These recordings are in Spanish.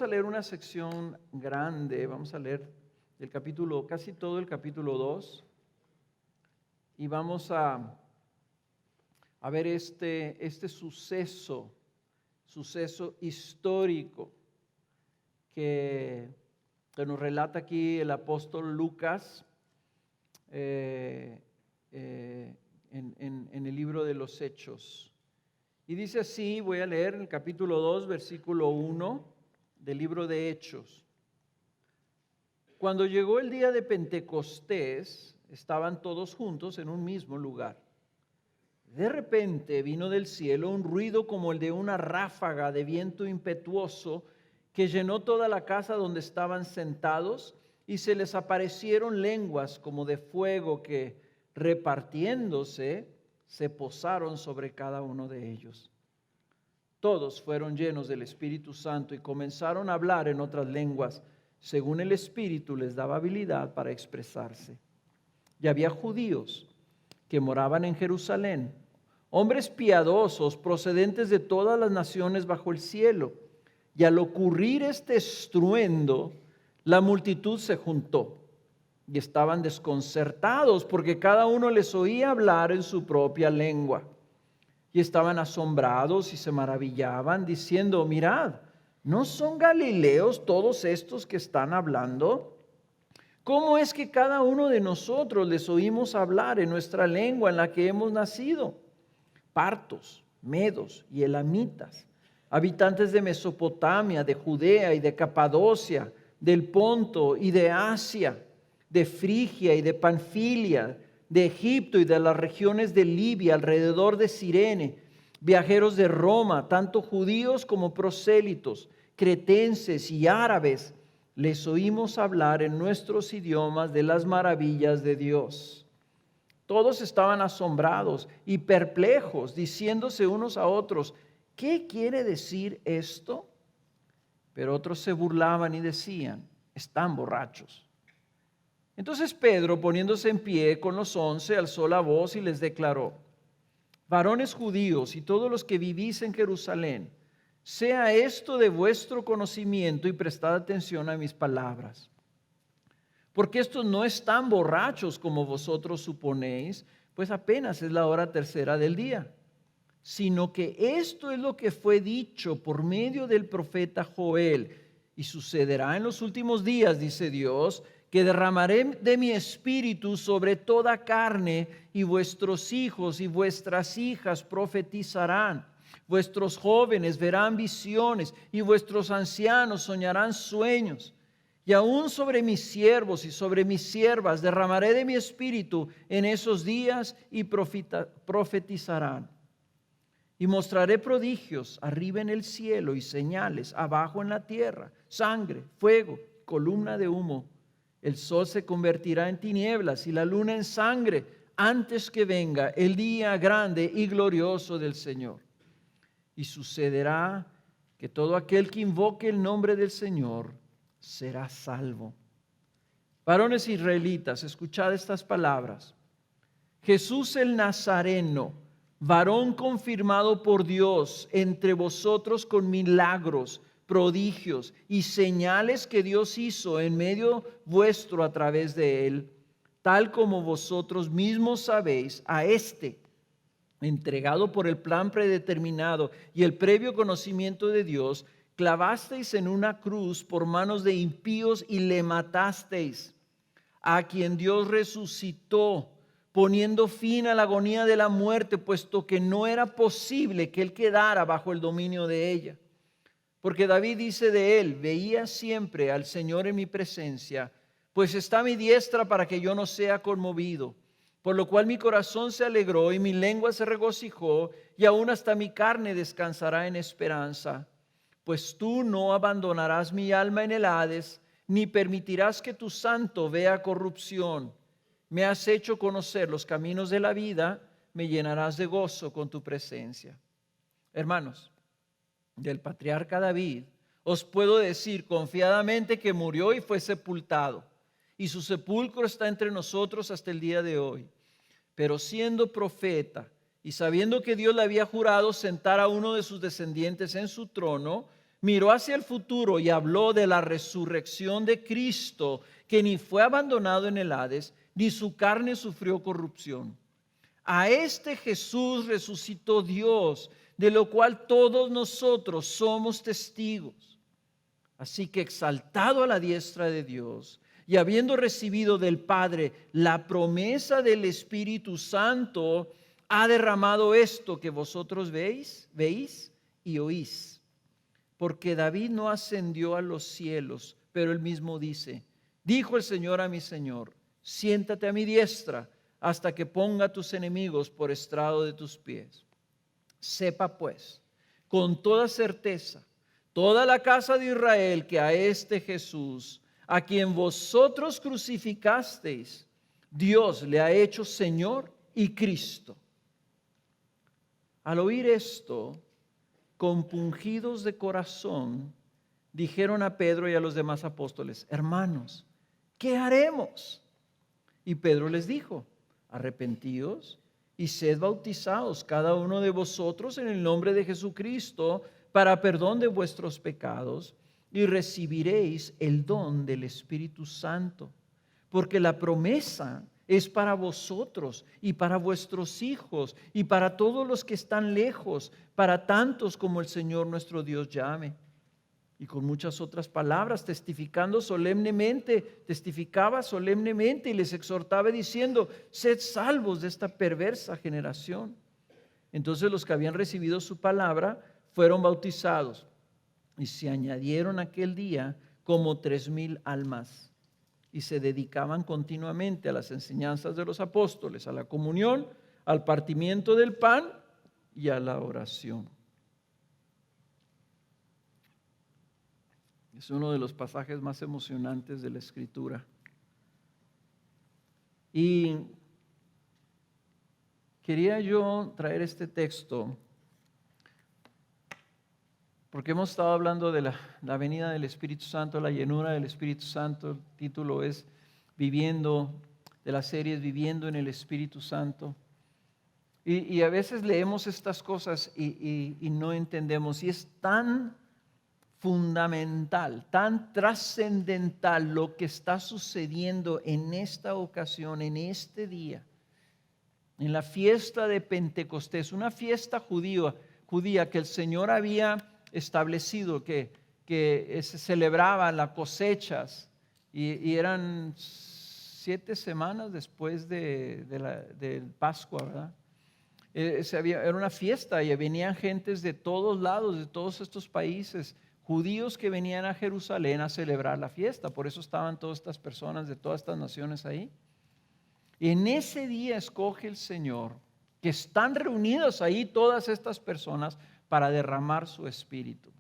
vamos a leer una sección grande, vamos a leer el capítulo, casi todo el capítulo 2, y vamos a ver este suceso histórico que nos relata aquí el apóstol Lucas en el libro de los Hechos. Y dice así, voy a leer el capítulo 2, versículo 1 del libro de Hechos. Cuando llegó el día de Pentecostés, estaban todos juntos en un mismo lugar. De repente vino del cielo un ruido como el de una ráfaga de viento impetuoso que llenó toda la casa donde estaban sentados, y se les aparecieron lenguas como de fuego que, repartiéndose, se posaron sobre cada uno de ellos. Todos fueron llenos del Espíritu Santo y comenzaron a hablar en otras lenguas, según el Espíritu les daba habilidad para expresarse. Y había judíos que moraban en Jerusalén, hombres piadosos procedentes de todas las naciones bajo el cielo. Y al ocurrir este estruendo, la multitud se juntó y estaban desconcertados porque cada uno les oía hablar en su propia lengua. Y estaban asombrados y se maravillaban diciendo: mirad, ¿no son galileos todos estos que están hablando? ¿Cómo es que cada uno de nosotros les oímos hablar en nuestra lengua en la que hemos nacido? Partos, medos y elamitas, habitantes de Mesopotamia, de Judea y de Capadocia, del Ponto y de Asia, de Frigia y de Panfilia, de Egipto y de las regiones de Libia, alrededor de Cirene, viajeros de Roma, tanto judíos como prosélitos, cretenses y árabes, les oímos hablar en nuestros idiomas de las maravillas de Dios. Todos estaban asombrados y perplejos, diciéndose unos a otros: ¿qué quiere decir esto? Pero otros se burlaban y decían: están borrachos. Entonces Pedro, poniéndose en pie con los 11, alzó la voz y les declaró: varones judíos y todos los que vivís en Jerusalén, sea esto de vuestro conocimiento y prestad atención a mis palabras. Porque estos no están borrachos como vosotros suponéis, pues apenas es la hora tercera del día, sino que esto es lo que fue dicho por medio del profeta Joel. Y sucederá en los últimos días, dice Dios, que derramaré de mi espíritu sobre toda carne, y vuestros hijos y vuestras hijas profetizarán. Vuestros jóvenes verán visiones y vuestros ancianos soñarán sueños. Y aún sobre mis siervos y sobre mis siervas derramaré de mi espíritu en esos días, y profetizarán. Y mostraré prodigios arriba en el cielo y señales abajo en la tierra: sangre, fuego, columna de humo. El sol se convertirá en tinieblas y la luna en sangre antes que venga el día grande y glorioso del Señor. Y sucederá que todo aquel que invoque el nombre del Señor será salvo. Varones israelitas, escuchad estas palabras. Jesús el Nazareno, varón confirmado por Dios entre vosotros con milagros, prodigios y señales que Dios hizo en medio vuestro a través de él, tal como vosotros mismos sabéis, a este, entregado por el plan predeterminado y el previo conocimiento de Dios, clavasteis en una cruz por manos de impíos y le matasteis, a quien Dios resucitó, poniendo fin a la agonía de la muerte, puesto que no era posible que él quedara bajo el dominio de ella. Porque David dice de él: veía siempre al Señor en mi presencia, pues está a mi diestra para que yo no sea conmovido. Por lo cual mi corazón se alegró y mi lengua se regocijó, y aún hasta mi carne descansará en esperanza. Pues tú no abandonarás mi alma en el Hades, ni permitirás que tu santo vea corrupción. Me has hecho conocer los caminos de la vida, me llenarás de gozo con tu presencia. Hermanos, del patriarca David os puedo decir confiadamente que murió y fue sepultado, y su sepulcro está entre nosotros hasta el día de hoy. Pero siendo profeta y sabiendo que Dios le había jurado sentar a uno de sus descendientes en su trono, miró hacia el futuro y habló de la resurrección de Cristo, que ni fue abandonado en el Hades, ni su carne sufrió corrupción. A este Jesús resucitó Dios, de lo cual todos nosotros somos testigos. Así que exaltado a la diestra de Dios y habiendo recibido del Padre la promesa del Espíritu Santo, ha derramado esto que vosotros veis y oís. Porque David no ascendió a los cielos, pero él mismo dice, dijo el Señor a mi Señor, siéntate a mi diestra hasta que ponga a tus enemigos por estrado de tus pies. Sepa pues, con toda certeza, toda la casa de Israel, que a este Jesús, a quien vosotros crucificasteis, Dios le ha hecho Señor y Cristo. Al oír esto, compungidos de corazón, dijeron a Pedro y a los demás apóstoles, hermanos, ¿qué haremos? Y Pedro les dijo, arrepentíos y sed bautizados cada uno de vosotros en el nombre de Jesucristo para perdón de vuestros pecados y recibiréis el don del Espíritu Santo, porque la promesa es para vosotros y para vuestros hijos y para todos los que están lejos, para tantos como el Señor nuestro Dios llame. Y con muchas otras palabras, testificaba solemnemente y les exhortaba diciendo, sed salvos de esta perversa generación. Entonces los que habían recibido su palabra fueron bautizados y se añadieron aquel día como 3,000 almas. Y se dedicaban continuamente a las enseñanzas de los apóstoles, a la comunión, al partimiento del pan y a la oración. Es uno de los pasajes más emocionantes de la Escritura. Y quería yo traer este texto porque hemos estado hablando de la venida del Espíritu Santo, la llenura del Espíritu Santo. El título es de la serie es Viviendo en el Espíritu Santo. Y a veces leemos estas cosas y no entendemos. Y es tan fundamental, tan trascendental lo que está sucediendo en esta ocasión, en este día, en la fiesta de Pentecostés, una fiesta judía que el Señor había establecido, que se celebraba las cosechas y eran 7 semanas después de Pascua, ¿verdad? Era una fiesta y venían gentes de todos lados, de todos estos países, judíos que venían a Jerusalén a celebrar la fiesta. Por eso estaban todas estas personas de todas estas naciones ahí. Y en ese día escoge el Señor que están reunidos ahí todas estas personas para derramar su Espíritu.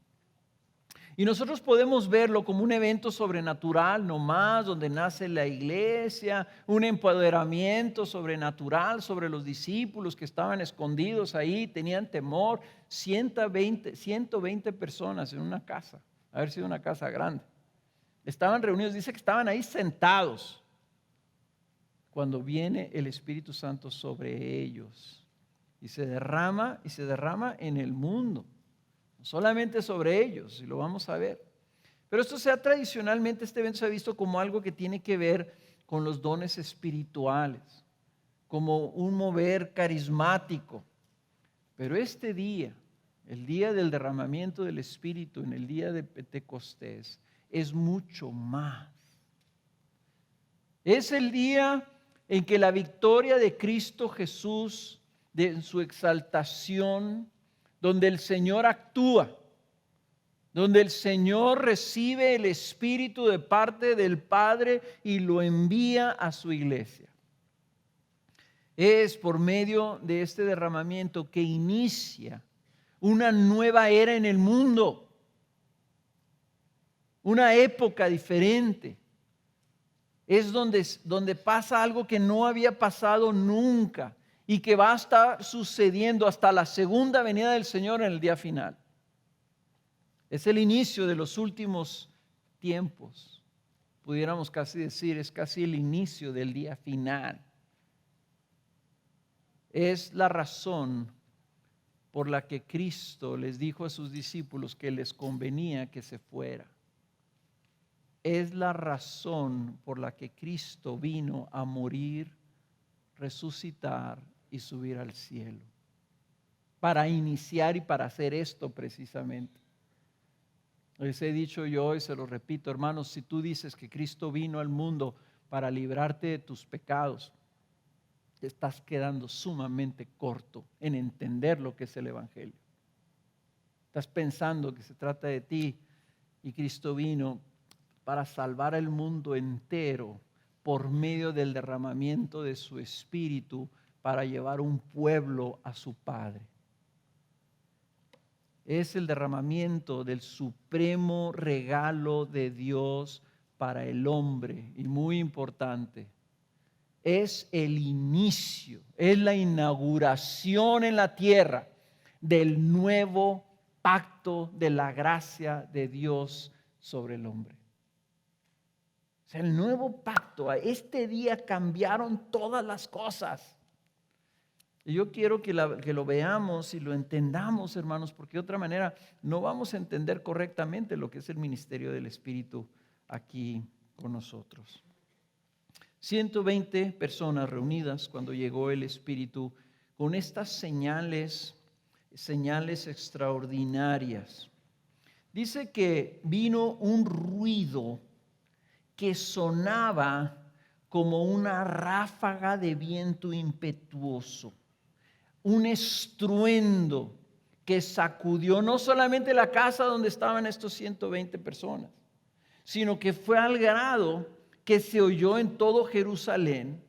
Y nosotros podemos verlo como un evento sobrenatural nomás, donde nace la iglesia, un empoderamiento sobrenatural sobre los discípulos que estaban escondidos ahí, tenían temor. 120 personas en una casa, haber sido una casa grande. Estaban reunidos, dice que estaban ahí sentados cuando viene el Espíritu Santo sobre ellos. Y se derrama en el mundo. No solamente sobre ellos, y lo vamos a ver. Pero tradicionalmente este evento se ha visto como algo que tiene que ver con los dones espirituales, como un mover carismático. Pero este día, el día del derramamiento del Espíritu, en el día de Pentecostés, es mucho más. Es el día en que la victoria de Cristo Jesús, de su exaltación, donde el Señor actúa, donde el Señor recibe el Espíritu de parte del Padre y lo envía a su iglesia. Es por medio de este derramamiento que inicia una nueva era en el mundo, una época diferente. Es donde pasa algo que no había pasado nunca y que va a estar sucediendo hasta la segunda venida del Señor en el día final. Es el inicio de los últimos tiempos. Pudiéramos casi decir, es casi el inicio del día final. Es la razón por la que Cristo les dijo a sus discípulos que les convenía que se fuera. Es la razón por la que Cristo vino a morir, resucitar y subir al cielo. Para iniciar y para hacer esto precisamente. Les he dicho yo y se lo repito, hermanos, si tú dices que Cristo vino al mundo para librarte de tus pecados, te estás quedando sumamente corto en entender lo que es el Evangelio. Estás pensando que se trata de ti y Cristo vino para salvar al mundo entero por medio del derramamiento de su Espíritu para llevar un pueblo a su Padre. Es el derramamiento del supremo regalo de Dios para el hombre y muy importante. Es el inicio, es la inauguración en la tierra del nuevo pacto de la gracia de Dios sobre el hombre. O sea, el nuevo pacto, a este día cambiaron todas las cosas. Y yo quiero que lo veamos y lo entendamos, hermanos, porque de otra manera no vamos a entender correctamente lo que es el ministerio del Espíritu aquí con nosotros. 120 personas reunidas cuando llegó el Espíritu con estas señales extraordinarias. Dice que vino un ruido que sonaba como una ráfaga de viento impetuoso, un estruendo que sacudió no solamente la casa donde estaban estos 120 personas, sino que fue al grado que se oyó en todo Jerusalén,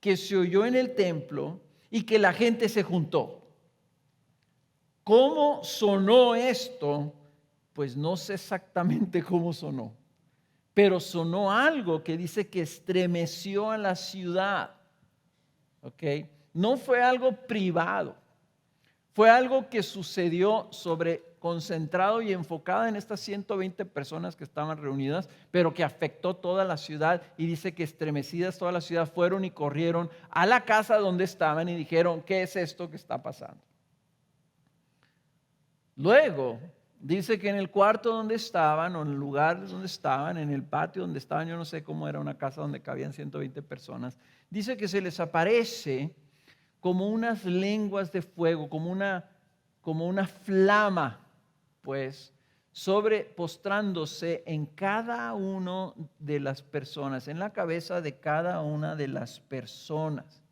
que se oyó en el templo y que la gente se juntó. ¿Cómo sonó esto? Pues no sé exactamente cómo sonó, pero sonó algo que dice que estremeció a la ciudad. ¿Ok? No fue algo privado, fue algo que sucedió concentrado y enfocado en estas 120 personas que estaban reunidas, pero que afectó toda la ciudad, y dice que estremecidas toda la ciudad fueron y corrieron a la casa donde estaban y dijeron, ¿qué es esto que está pasando? Luego dice que en el cuarto donde estaban, o en el lugar donde estaban, en el patio donde estaban, yo no sé cómo era una casa donde cabían 120 personas, dice que se les aparece como unas lenguas de fuego, como una flama, pues, postrándose en cada una de las personas, en la cabeza de cada una de las personas.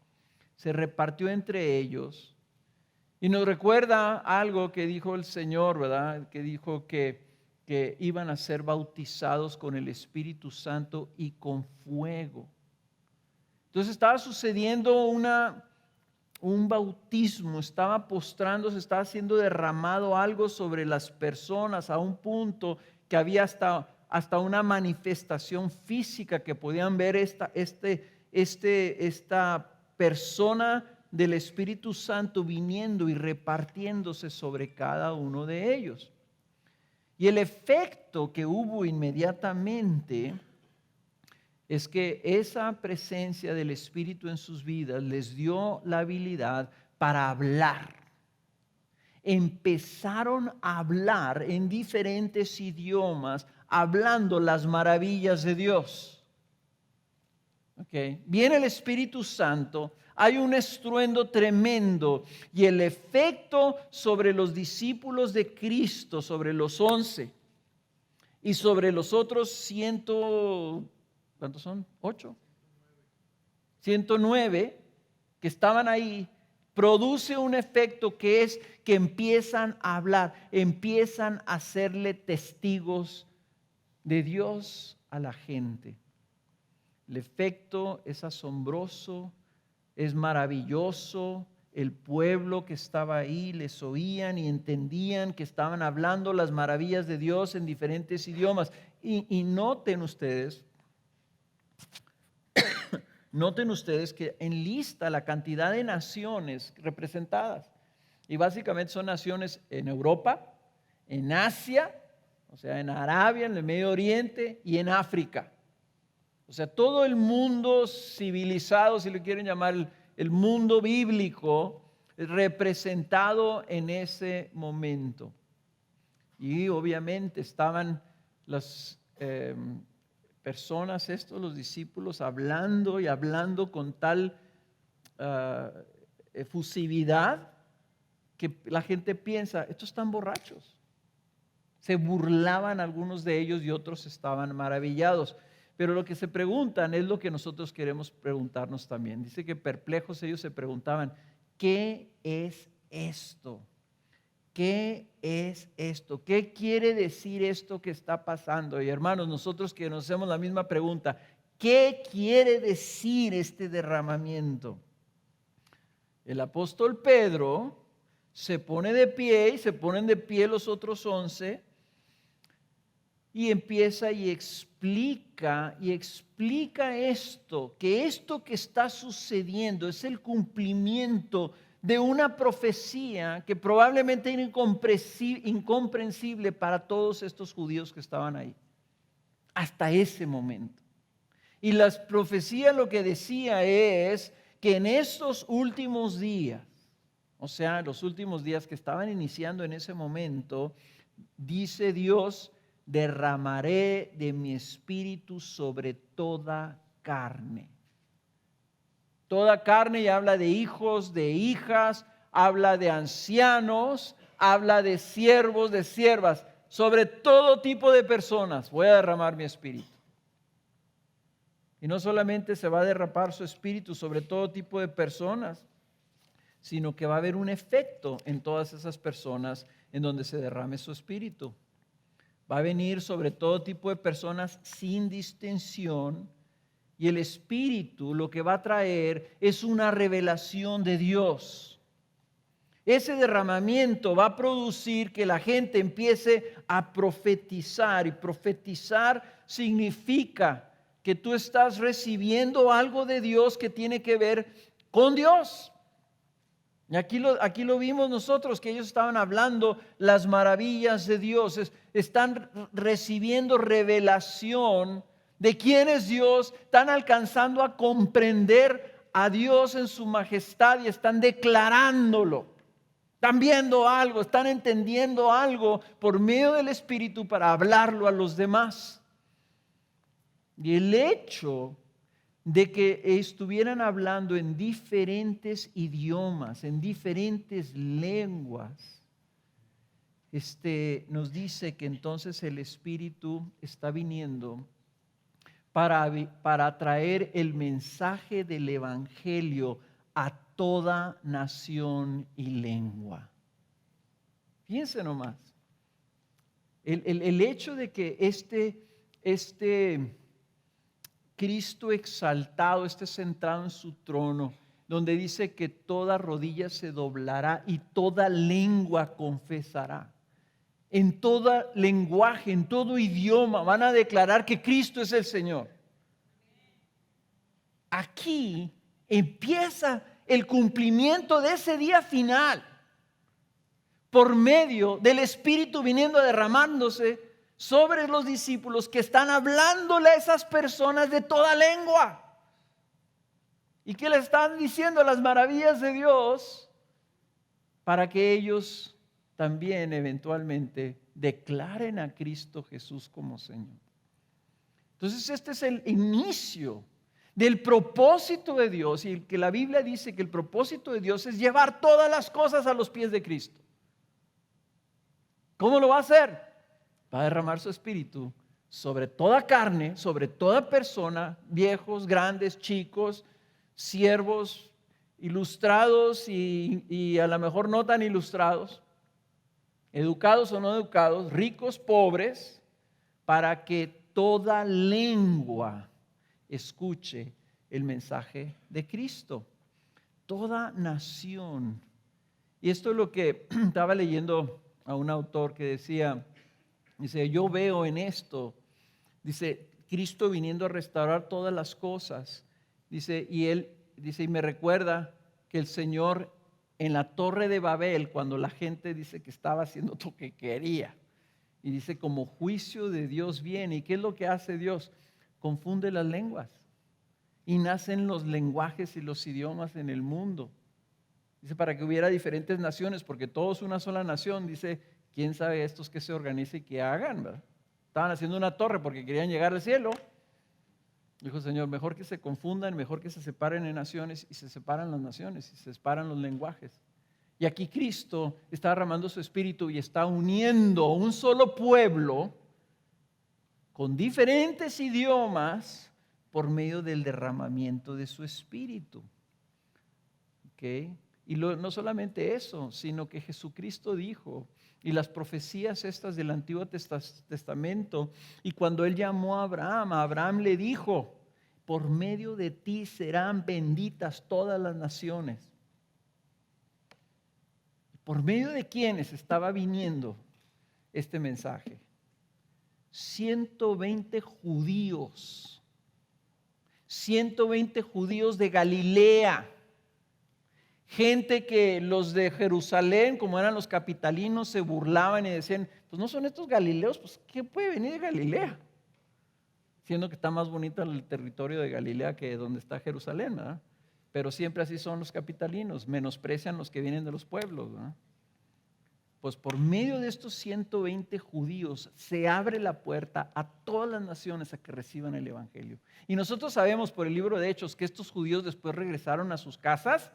Se repartió entre ellos y nos recuerda algo que dijo el Señor, ¿verdad? Que dijo que iban a ser bautizados con el Espíritu Santo y con fuego. Entonces estaba sucediendo un bautismo, estaba postrándose, estaba siendo derramado algo sobre las personas a un punto que había hasta una manifestación física que podían ver esta persona del Espíritu Santo viniendo y repartiéndose sobre cada uno de ellos. Y el efecto que hubo inmediatamente es que esa presencia del Espíritu en sus vidas les dio la habilidad para hablar. Empezaron a hablar en diferentes idiomas, hablando las maravillas de Dios. Viene el Espíritu Santo, hay un estruendo tremendo, y el efecto sobre los discípulos de Cristo, sobre los 11 y sobre los otros ¿cuántos son? 8. 109 que estaban ahí, produce un efecto que es que empiezan a hablar, empiezan a hacerle testigos de Dios a la gente. El efecto es asombroso, es maravilloso. El pueblo que estaba ahí les oían y entendían que estaban hablando las maravillas de Dios en diferentes idiomas. Y noten ustedes que enlista la cantidad de naciones representadas. Y básicamente son naciones en Europa, en Asia, o sea, en Arabia, en el Medio Oriente y en África. O sea, todo el mundo civilizado, si le quieren llamar el mundo bíblico, representado en ese momento. Y obviamente estaban las personas, los discípulos, hablando y hablando con tal efusividad que la gente piensa, estos están borrachos. Se burlaban algunos de ellos y otros estaban maravillados. Pero lo que se preguntan es lo que nosotros queremos preguntarnos también. Dice que perplejos ellos se preguntaban, ¿qué es esto? ¿Qué es esto? ¿Qué quiere decir esto que está pasando? Y hermanos, nosotros que nos hacemos la misma pregunta, ¿qué quiere decir este derramamiento? El apóstol Pedro se pone de pie y se ponen de pie los otros 11 y empieza y explica esto que está sucediendo es el cumplimiento de una profecía que probablemente era incomprensible para todos estos judíos que estaban ahí, hasta ese momento. Y la profecía lo que decía es que en estos últimos días, o sea, los últimos días que estaban iniciando en ese momento, dice Dios, derramaré de mi espíritu sobre toda carne. Toda carne, y habla de hijos, de hijas, habla de ancianos, habla de siervos, de siervas, sobre todo tipo de personas voy a derramar mi espíritu. Y no solamente se va a derramar su espíritu sobre todo tipo de personas, sino que va a haber un efecto en todas esas personas en donde se derrame su espíritu. Va a venir sobre todo tipo de personas sin distinción. Y el Espíritu lo que va a traer es una revelación de Dios. Ese derramamiento va a producir que la gente empiece a profetizar. Y profetizar significa que tú estás recibiendo algo de Dios que tiene que ver con Dios. Y aquí lo vimos nosotros, que ellos estaban hablando las maravillas de Dios. Están recibiendo revelación de quién es Dios, están alcanzando a comprender a Dios en su majestad y están declarándolo. Están viendo algo, están entendiendo algo por medio del Espíritu para hablarlo a los demás. Y el hecho de que estuvieran hablando en diferentes idiomas, en diferentes lenguas, nos dice que entonces el Espíritu está viniendo para traer el mensaje del Evangelio a toda nación y lengua. Fíjense nomás, el hecho de que este Cristo exaltado esté sentado en su trono, donde dice que toda rodilla se doblará y toda lengua confesará. En todo lenguaje, en todo idioma, van a declarar que Cristo es el Señor. Aquí empieza el cumplimiento de ese día final por medio del Espíritu viniendo derramándose sobre los discípulos que están hablándole a esas personas de toda lengua y que le están diciendo las maravillas de Dios para que ellos también eventualmente declaren a Cristo Jesús como Señor. Entonces este es el inicio del propósito de Dios, y que la Biblia dice que el propósito de Dios es llevar todas las cosas a los pies de Cristo. ¿Cómo lo va a hacer? Va a derramar su espíritu sobre toda carne, sobre toda persona, viejos, grandes, chicos, siervos, ilustrados y a lo mejor no tan ilustrados, educados o no educados, ricos, pobres, para que toda lengua escuche el mensaje de Cristo. Toda nación. Y esto es lo que estaba leyendo a un autor que dice, yo veo en esto, dice, Cristo viniendo a restaurar todas las cosas. Dice, y él dice, y me recuerda que el Señor en la Torre de Babel, cuando la gente dice que estaba haciendo lo que quería, y dice, como juicio de Dios viene. ¿Y qué es lo que hace Dios? Confunde las lenguas y nacen los lenguajes y los idiomas en el mundo. Dice, para que hubiera diferentes naciones, porque todos una sola nación. Dice, ¿quién sabe estos que se organicen y que hagan, ¿verdad? Estaban haciendo una torre porque querían llegar al cielo. Dijo, Señor, mejor que se confundan, mejor que se separen en naciones, y se separan las naciones, y se separan los lenguajes. Y aquí Cristo está derramando su espíritu y está uniendo un solo pueblo con diferentes idiomas por medio del derramamiento de su espíritu. ¿Okay? Y no solamente eso, sino que Jesucristo dijo, y las profecías estas del Antiguo Testamento, y cuando Él llamó a Abraham le dijo, por medio de ti serán benditas todas las naciones. ¿Por medio de quiénes estaba viniendo este mensaje? 120 judíos. 120 judíos de Galilea. Gente que los de Jerusalén, como eran los capitalinos, se burlaban y decían, pues no son estos galileos, pues ¿qué puede venir de Galilea? Siendo que está más bonito el territorio de Galilea que donde está Jerusalén, ¿verdad? Pero siempre así son los capitalinos, menosprecian los que vienen de los pueblos, ¿verdad? Pues por medio de estos 120 judíos se abre la puerta a todas las naciones a que reciban el evangelio. Y nosotros sabemos por el libro de Hechos que estos judíos después regresaron a sus casas,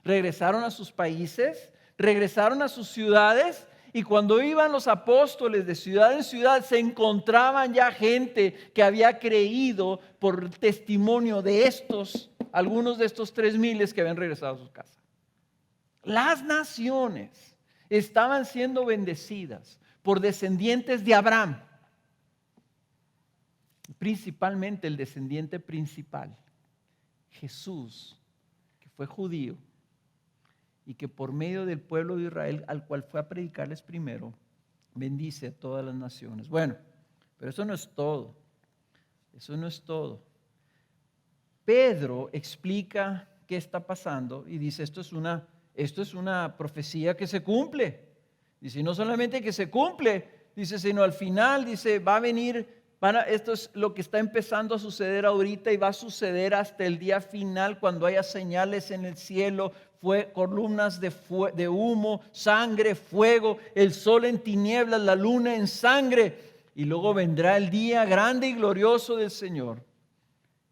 regresaron a sus países, regresaron a sus ciudades, y cuando iban los apóstoles de ciudad en ciudad se encontraban ya gente que había creído por testimonio de algunos de estos 3,000 que habían regresado a sus casas. Las naciones estaban siendo bendecidas por descendientes de Abraham, principalmente el descendiente principal, Jesús, que fue judío y que por medio del pueblo de Israel, al cual fue a predicarles primero, bendice a todas las naciones. Bueno, pero eso no es todo. Eso no es todo. Pedro explica qué está pasando y dice, esto es una profecía que se cumple. Dice, no solamente que se cumple, dice, sino al final, dice, va a venir, esto es lo que está empezando a suceder ahorita y va a suceder hasta el día final cuando haya señales en el cielo, columnas de humo, sangre, fuego, el sol en tinieblas, la luna en sangre. Y luego vendrá el día grande y glorioso del Señor.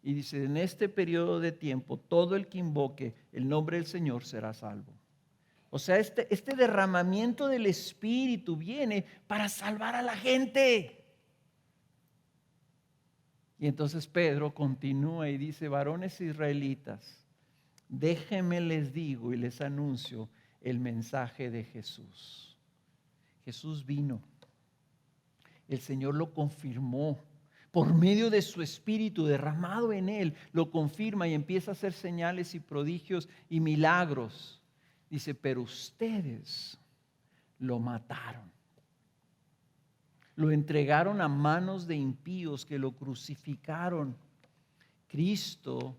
Y dice, en este periodo de tiempo, todo el que invoque el nombre del Señor será salvo. O sea, este derramamiento del Espíritu viene para salvar a la gente. Y entonces Pedro continúa y dice, varones israelitas, déjenme les digo y les anuncio el mensaje de Jesús. Jesús vino. El Señor lo confirmó. Por medio de su Espíritu derramado en él, lo confirma y empieza a hacer señales y prodigios y milagros. Dice, pero ustedes lo mataron. Lo entregaron a manos de impíos que lo crucificaron. Cristo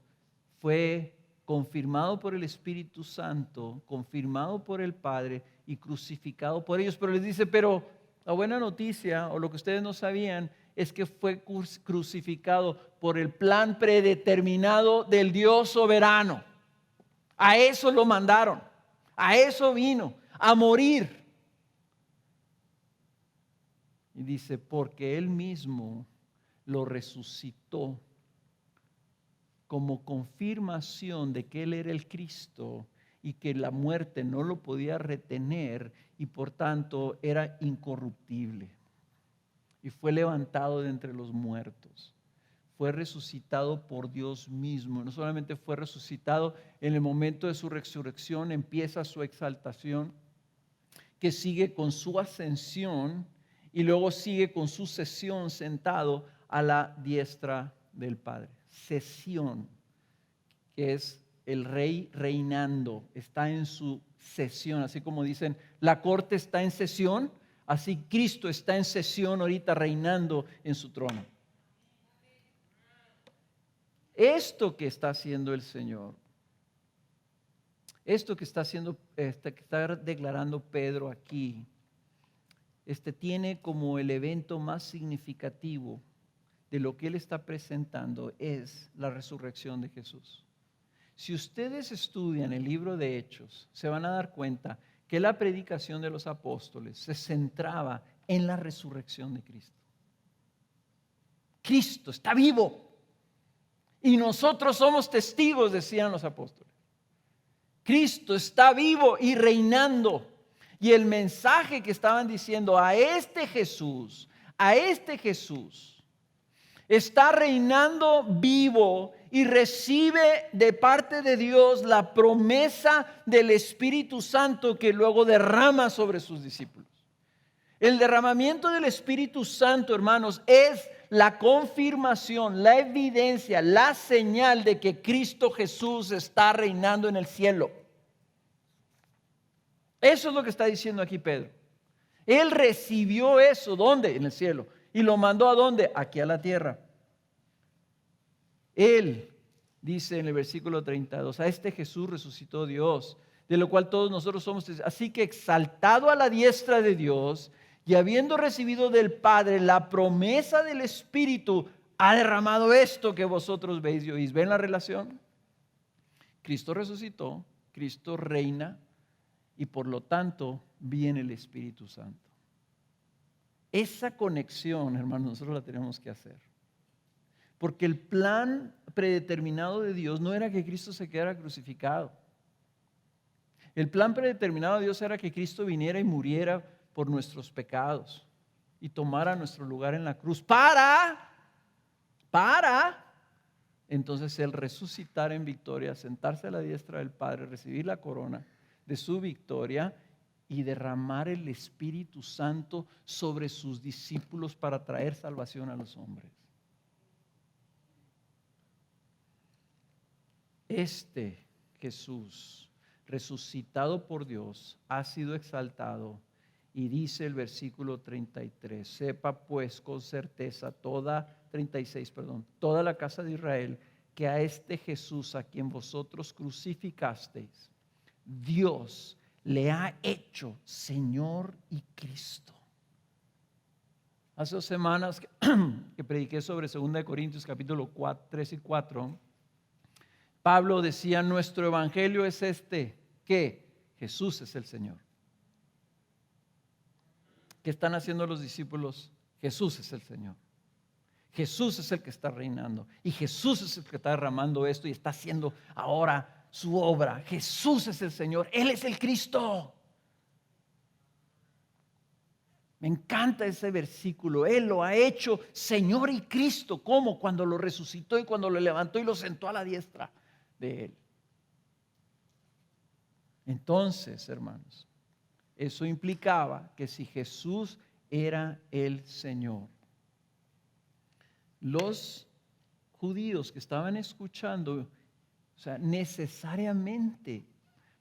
fue confirmado por el Espíritu Santo, confirmado por el Padre y crucificado por ellos. Pero les dice, pero la buena noticia, o lo que ustedes no sabían, es que fue crucificado por el plan predeterminado del Dios soberano. A eso lo mandaron, a eso vino, a morir. Y dice, porque Él mismo lo resucitó como confirmación de que Él era el Cristo y que la muerte no lo podía retener y por tanto era incorruptible. Y fue levantado de entre los muertos. Fue resucitado por Dios mismo. No solamente fue resucitado, en el momento de su resurrección empieza su exaltación, que sigue con su ascensión y luego sigue con su sesión sentado a la diestra del Padre. Sesión, que es el rey reinando, está en su sesión, así como dicen, la corte está en sesión, así Cristo está en sesión ahorita reinando en su trono. Esto que está haciendo el Señor, esto que está haciendo, que está declarando Pedro aquí, tiene como el evento más significativo de lo que él está presentando es la resurrección de Jesús. Si ustedes estudian el libro de Hechos, se van a dar cuenta que la predicación de los apóstoles se centraba en la resurrección de Cristo. Cristo está vivo y nosotros somos testigos, decían los apóstoles. Cristo está vivo y reinando. Y el mensaje que estaban diciendo a este Jesús está reinando vivo y recibe de parte de Dios la promesa del Espíritu Santo que luego derrama sobre sus discípulos. El derramamiento del Espíritu Santo, hermanos, es la confirmación, la evidencia, la señal de que Cristo Jesús está reinando en el cielo. Eso es lo que está diciendo aquí Pedro. Él recibió eso, ¿dónde? En el cielo. ¿Y lo mandó a dónde? Aquí a la tierra. Él dice en el versículo 32, a este Jesús resucitó Dios, de lo cual todos nosotros somos testigos. Así que exaltado a la diestra de Dios y habiendo recibido del Padre la promesa del Espíritu, ha derramado esto que vosotros veis y oís. ¿Ven la relación? Cristo resucitó, Cristo reina y por lo tanto viene el Espíritu Santo. Esa conexión, hermanos, nosotros la tenemos que hacer. Porque el plan predeterminado de Dios no era que Cristo se quedara crucificado. El plan predeterminado de Dios era que Cristo viniera y muriera por nuestros pecados y tomara nuestro lugar en la cruz para entonces Él resucitar en victoria, sentarse a la diestra del Padre, recibir la corona de su victoria y derramar el Espíritu Santo sobre sus discípulos para traer salvación a los hombres. Este Jesús, resucitado por Dios, ha sido exaltado y dice el versículo 33, sepa pues con certeza toda la casa de Israel que a este Jesús a quien vosotros crucificasteis, Dios le ha hecho Señor y Cristo. Hace 2 semanas que prediqué sobre 2 Corintios capítulo 3 y 4, Pablo decía, nuestro evangelio es este, que Jesús es el Señor. ¿Qué están haciendo los discípulos? Jesús es el Señor. Jesús es el que está reinando y Jesús es el que está derramando esto y está haciendo ahora su obra. Jesús es el Señor, Él es el Cristo. Me encanta ese versículo. Él lo ha hecho Señor y Cristo. ¿Cómo? Cuando lo resucitó y cuando lo levantó y lo sentó a la diestra de Él. Entonces, hermanos, eso implicaba que si Jesús era el Señor, los judíos que estaban escuchando, necesariamente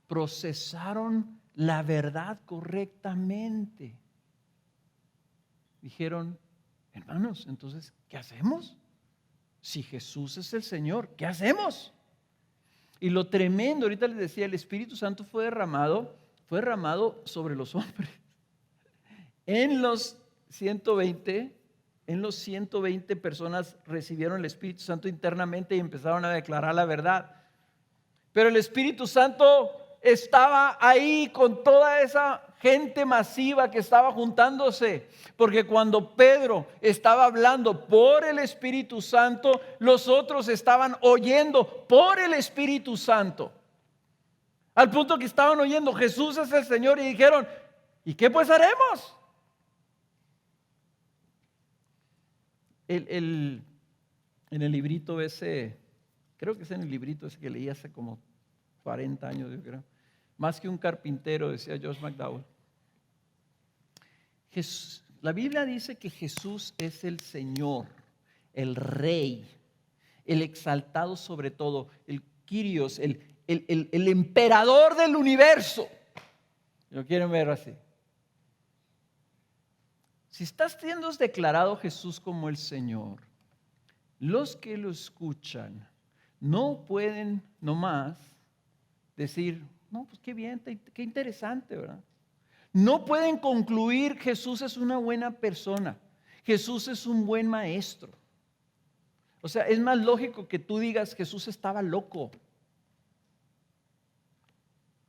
procesaron la verdad correctamente. Dijeron, hermanos, entonces, ¿qué hacemos? Si Jesús es el Señor, ¿qué hacemos? Y lo tremendo, ahorita les decía, el Espíritu Santo fue derramado sobre los hombres. En los 120 personas recibieron el Espíritu Santo internamente y empezaron a declarar la verdad. Pero el Espíritu Santo estaba ahí con toda esa gente masiva que estaba juntándose, porque cuando Pedro estaba hablando por el Espíritu Santo, los otros estaban oyendo por el Espíritu Santo, al punto que estaban oyendo Jesús es el Señor y dijeron, ¿y qué pues haremos? En el librito ese, creo que es en el librito ese que leí hace como 40 años, yo creo, más que un carpintero, decía Josh McDowell. La Biblia dice que Jesús es el Señor, el Rey, el exaltado sobre todo, el Kyrios, el emperador del universo. ¿Lo quieren ver así? Si está siendo declarado Jesús como el Señor, los que lo escuchan no pueden nomás decir, no, pues qué bien, qué interesante, ¿verdad? No pueden concluir Jesús es una buena persona, Jesús es un buen maestro. O sea, es más lógico que tú digas Jesús estaba loco.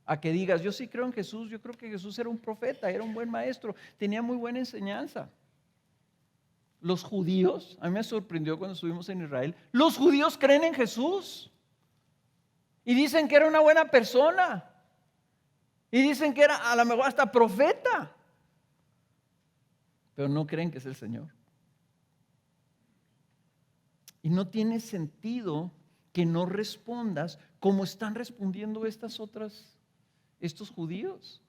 a que digas, yo sí creo en Jesús, yo creo que Jesús era un profeta, era un buen maestro, tenía muy buena enseñanza. Los judíos, a mí me sorprendió cuando estuvimos en Israel, los judíos creen en Jesús y dicen que era una buena persona y dicen que era a lo mejor hasta profeta, pero no creen que es el Señor. Y no tiene sentido que no respondas como están respondiendo estos judíos,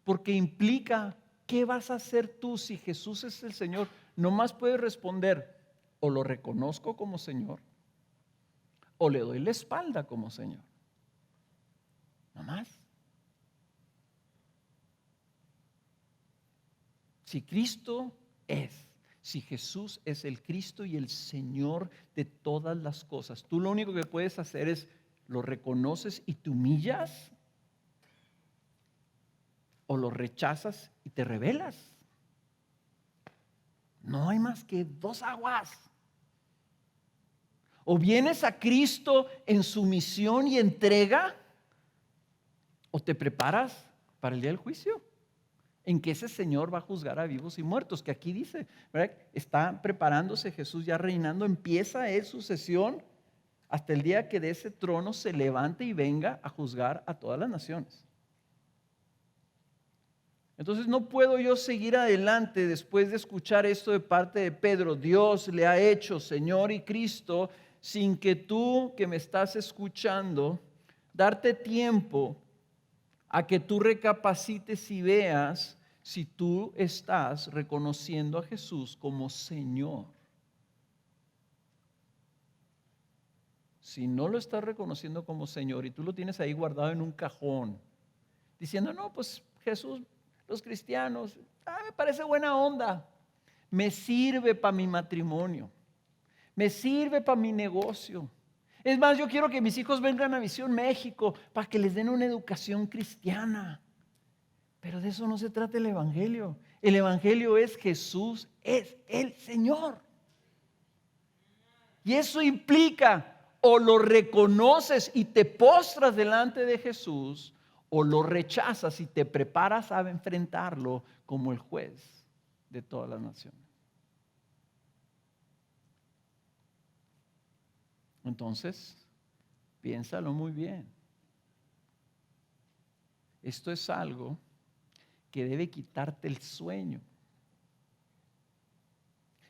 porque implica qué vas a hacer tú si Jesús es el Señor. Nomás puedes responder, o lo reconozco como Señor, o le doy la espalda como Señor. Nomás. Si Jesús es el Cristo y el Señor de todas las cosas, tú lo único que puedes hacer es, lo reconoces y te humillas, o lo rechazas y te rebelas. No hay más que dos aguas. O vienes a Cristo en sumisión y entrega, o te preparas para el día del juicio, en que ese Señor va a juzgar a vivos y muertos, que aquí dice, ¿verdad? Está preparándose Jesús ya reinando, empieza Él su sesión hasta el día que de ese trono se levante y venga a juzgar a todas las naciones. Entonces no puedo yo seguir adelante después de escuchar esto de parte de Pedro. Dios le ha hecho Señor y Cristo, sin que tú que me estás escuchando, darte tiempo a que tú recapacites y veas si tú estás reconociendo a Jesús como Señor. Si no lo estás reconociendo como Señor y tú lo tienes ahí guardado en un cajón, diciendo, no, pues Jesús, los cristianos, me parece buena onda, me sirve para mi matrimonio, me sirve para mi negocio. Es más, yo quiero que mis hijos vengan a Visión México para que les den una educación cristiana. Pero de eso no se trata el Evangelio. El Evangelio es Jesús, es el Señor. Y eso implica o lo reconoces y te postras delante de Jesús, o lo rechazas y te preparas a enfrentarlo como el juez de todas las naciones. Entonces, piénsalo muy bien. Esto es algo que debe quitarte el sueño.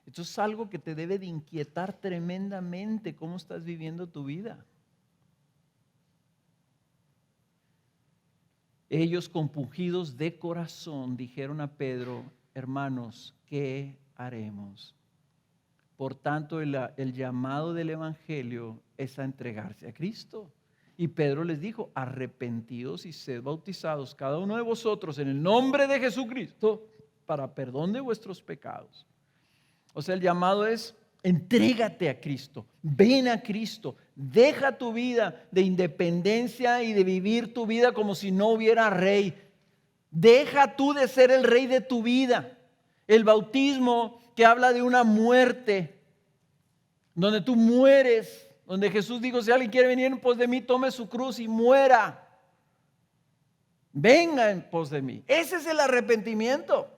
Esto es algo que te debe de inquietar tremendamente cómo estás viviendo tu vida. Ellos, compungidos de corazón, dijeron a Pedro, hermanos, ¿qué haremos? Por tanto, el llamado del Evangelio es a entregarse a Cristo. Y Pedro les dijo, arrepentidos y sed bautizados cada uno de vosotros en el nombre de Jesucristo para perdón de vuestros pecados. O sea, el llamado es, entrégate a Cristo, ven a Cristo, deja tu vida de independencia y de vivir tu vida como si no hubiera rey. Deja tú de ser el rey de tu vida. El bautismo que habla de una muerte, donde tú mueres, donde Jesús dijo, si alguien quiere venir en pos de mí, tome su cruz y muera. Venga en pos de mí. Ese es el arrepentimiento.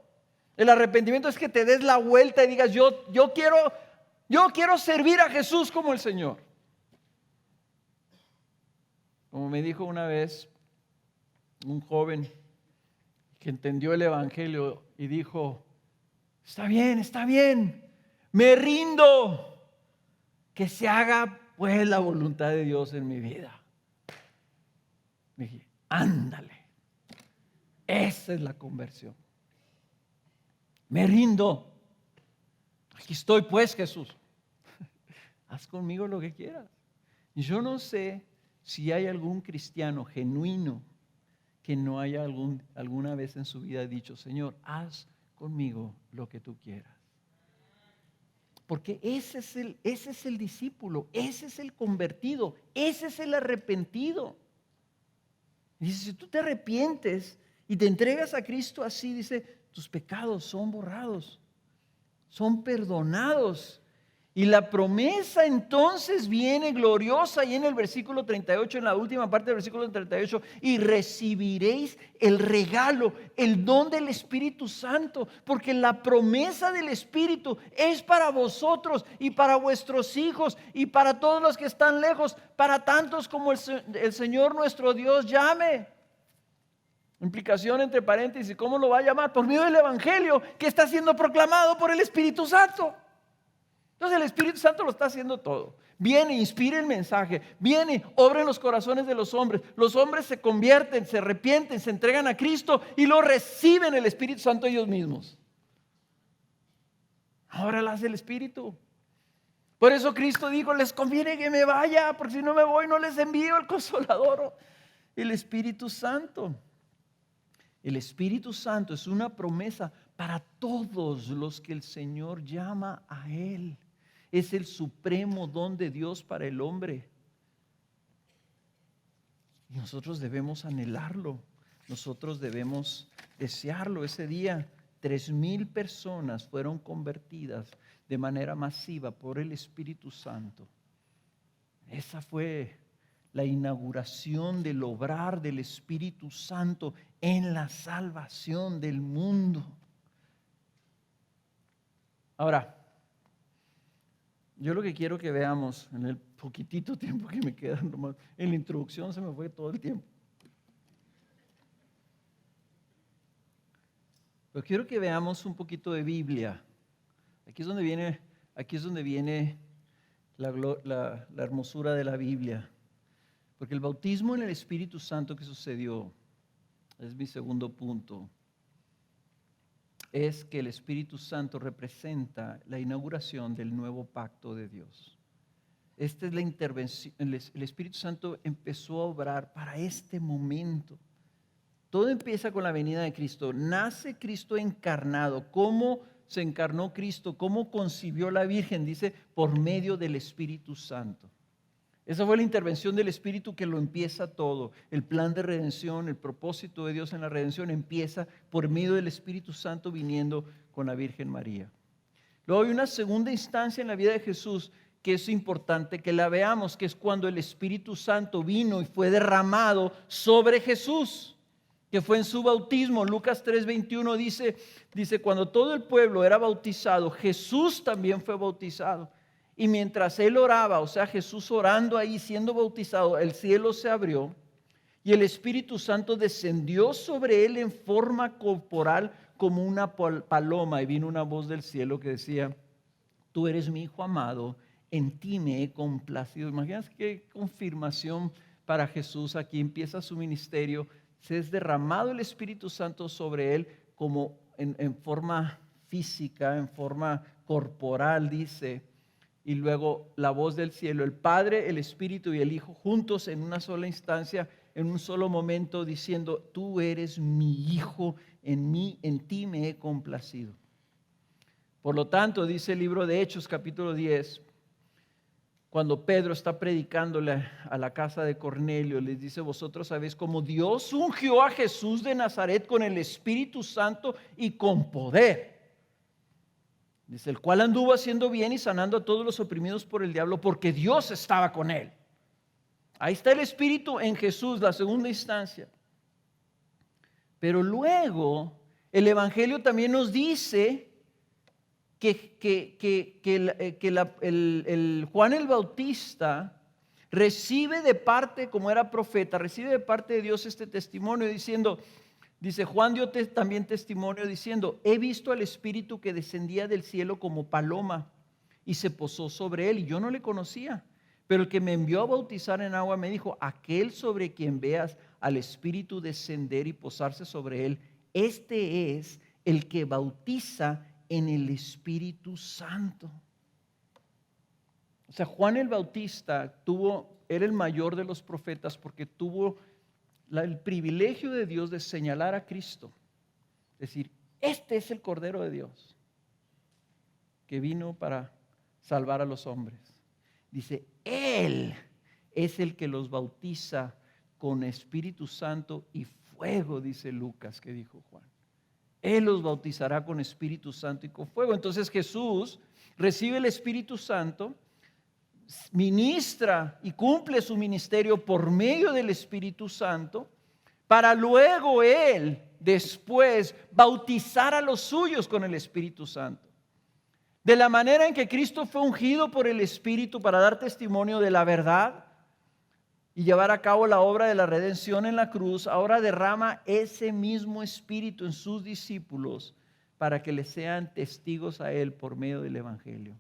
El arrepentimiento es que te des la vuelta y digas, yo quiero servir a Jesús como el Señor. Como me dijo una vez un joven que entendió el Evangelio y dijo, está bien, me rindo, que se haga pues la voluntad de Dios en mi vida. Dije, ándale, esa es la conversión. Me rindo, aquí estoy pues, Jesús, haz conmigo lo que quieras. Y yo no sé si hay algún cristiano genuino que no haya alguna vez en su vida dicho, Señor, haz conmigo lo que tú quieras. Porque ese es el discípulo, ese es el convertido, ese es el arrepentido. Y dice, si tú te arrepientes y te entregas a Cristo así, dice, tus pecados son borrados, son perdonados. Y la promesa entonces viene gloriosa y en el versículo 38, en la última parte del versículo 38, y recibiréis el regalo, el don del Espíritu Santo, porque la promesa del Espíritu es para vosotros y para vuestros hijos y para todos los que están lejos, para tantos como el Señor nuestro Dios llame. Implicación entre paréntesis, ¿cómo lo va a llamar? Por medio del Evangelio que está siendo proclamado por el Espíritu Santo. Entonces el Espíritu Santo lo está haciendo todo. Viene, inspira el mensaje, viene, obra en los corazones de los hombres se convierten, se arrepienten, se entregan a Cristo y lo reciben el Espíritu Santo ellos mismos. Ahora lo hace el Espíritu. Por eso Cristo dijo, les conviene que me vaya, porque si no me voy no les envío el Consolador, el Espíritu Santo. El Espíritu Santo es una promesa para todos los que el Señor llama a Él. Es el supremo don de Dios para el hombre. Y nosotros debemos anhelarlo. Nosotros debemos desearlo. Ese día 3,000 personas fueron convertidas de manera masiva por el Espíritu Santo. Esa fue la inauguración del obrar del Espíritu Santo en la salvación del mundo. Ahora, yo lo que quiero que veamos en el poquitito tiempo que me queda, nomás, en la introducción se me fue todo el tiempo. Pero quiero que veamos un poquito de Biblia. Aquí es donde viene la hermosura de la Biblia. Porque el bautismo en el Espíritu Santo que sucedió, es mi segundo punto, es que el Espíritu Santo representa la inauguración del nuevo pacto de Dios. Esta es la intervención, el Espíritu Santo empezó a obrar para este momento. Todo empieza con la venida de Cristo. Nace Cristo encarnado. ¿Cómo se encarnó Cristo? ¿Cómo concibió la Virgen? Dice, por medio del Espíritu Santo. Esa fue la intervención del Espíritu que lo empieza todo. El plan de redención, el propósito de Dios en la redención empieza por medio del Espíritu Santo viniendo con la Virgen María. Luego hay una segunda instancia en la vida de Jesús que es importante que la veamos, que es cuando el Espíritu Santo vino y fue derramado sobre Jesús, que fue en su bautismo. Lucas 3:21 dice, cuando todo el pueblo era bautizado, Jesús también fue bautizado. Y mientras él oraba, o sea, Jesús orando ahí, siendo bautizado, el cielo se abrió y el Espíritu Santo descendió sobre él en forma corporal como una paloma. Y vino una voz del cielo que decía, tú eres mi Hijo amado, en ti me he complacido. Imagínate qué confirmación para Jesús. Aquí empieza su ministerio. Se es derramado el Espíritu Santo sobre él como en forma física, en forma corporal, dice. Y luego la voz del cielo, el Padre, el Espíritu y el Hijo juntos en una sola instancia, en un solo momento, diciendo, tú eres mi Hijo, en ti me he complacido. Por lo tanto, dice el libro de Hechos, capítulo 10, cuando Pedro está predicándole a la casa de Cornelio, les dice, vosotros sabéis cómo Dios ungió a Jesús de Nazaret con el Espíritu Santo y con poder. Dice, el cual anduvo haciendo bien y sanando a todos los oprimidos por el diablo, porque Dios estaba con él. Ahí está el Espíritu en Jesús, la segunda instancia. Pero luego, el Evangelio también nos dice que Juan el Bautista recibe de parte, como era profeta, recibe de parte de Dios este testimonio diciendo, dice, Juan dio también testimonio diciendo, he visto al Espíritu que descendía del cielo como paloma y se posó sobre él, y yo no le conocía, pero el que me envió a bautizar en agua me dijo, aquel sobre quien veas al Espíritu descender y posarse sobre él, este es el que bautiza en el Espíritu Santo. O sea, Juan el Bautista era el mayor de los profetas porque tuvo el privilegio de Dios de señalar a Cristo. Es decir, este es el Cordero de Dios que vino para salvar a los hombres. Dice, Él es el que los bautiza con Espíritu Santo y fuego, dice Lucas, que dijo Juan. Él los bautizará con Espíritu Santo y con fuego. Entonces Jesús recibe el Espíritu Santo, ministra y cumple su ministerio por medio del Espíritu Santo, para luego él después bautizar a los suyos con el Espíritu Santo. De la manera en que Cristo fue ungido por el Espíritu para dar testimonio de la verdad y llevar a cabo la obra de la redención en la cruz, ahora derrama ese mismo Espíritu en sus discípulos para que les sean testigos a él por medio del Evangelio.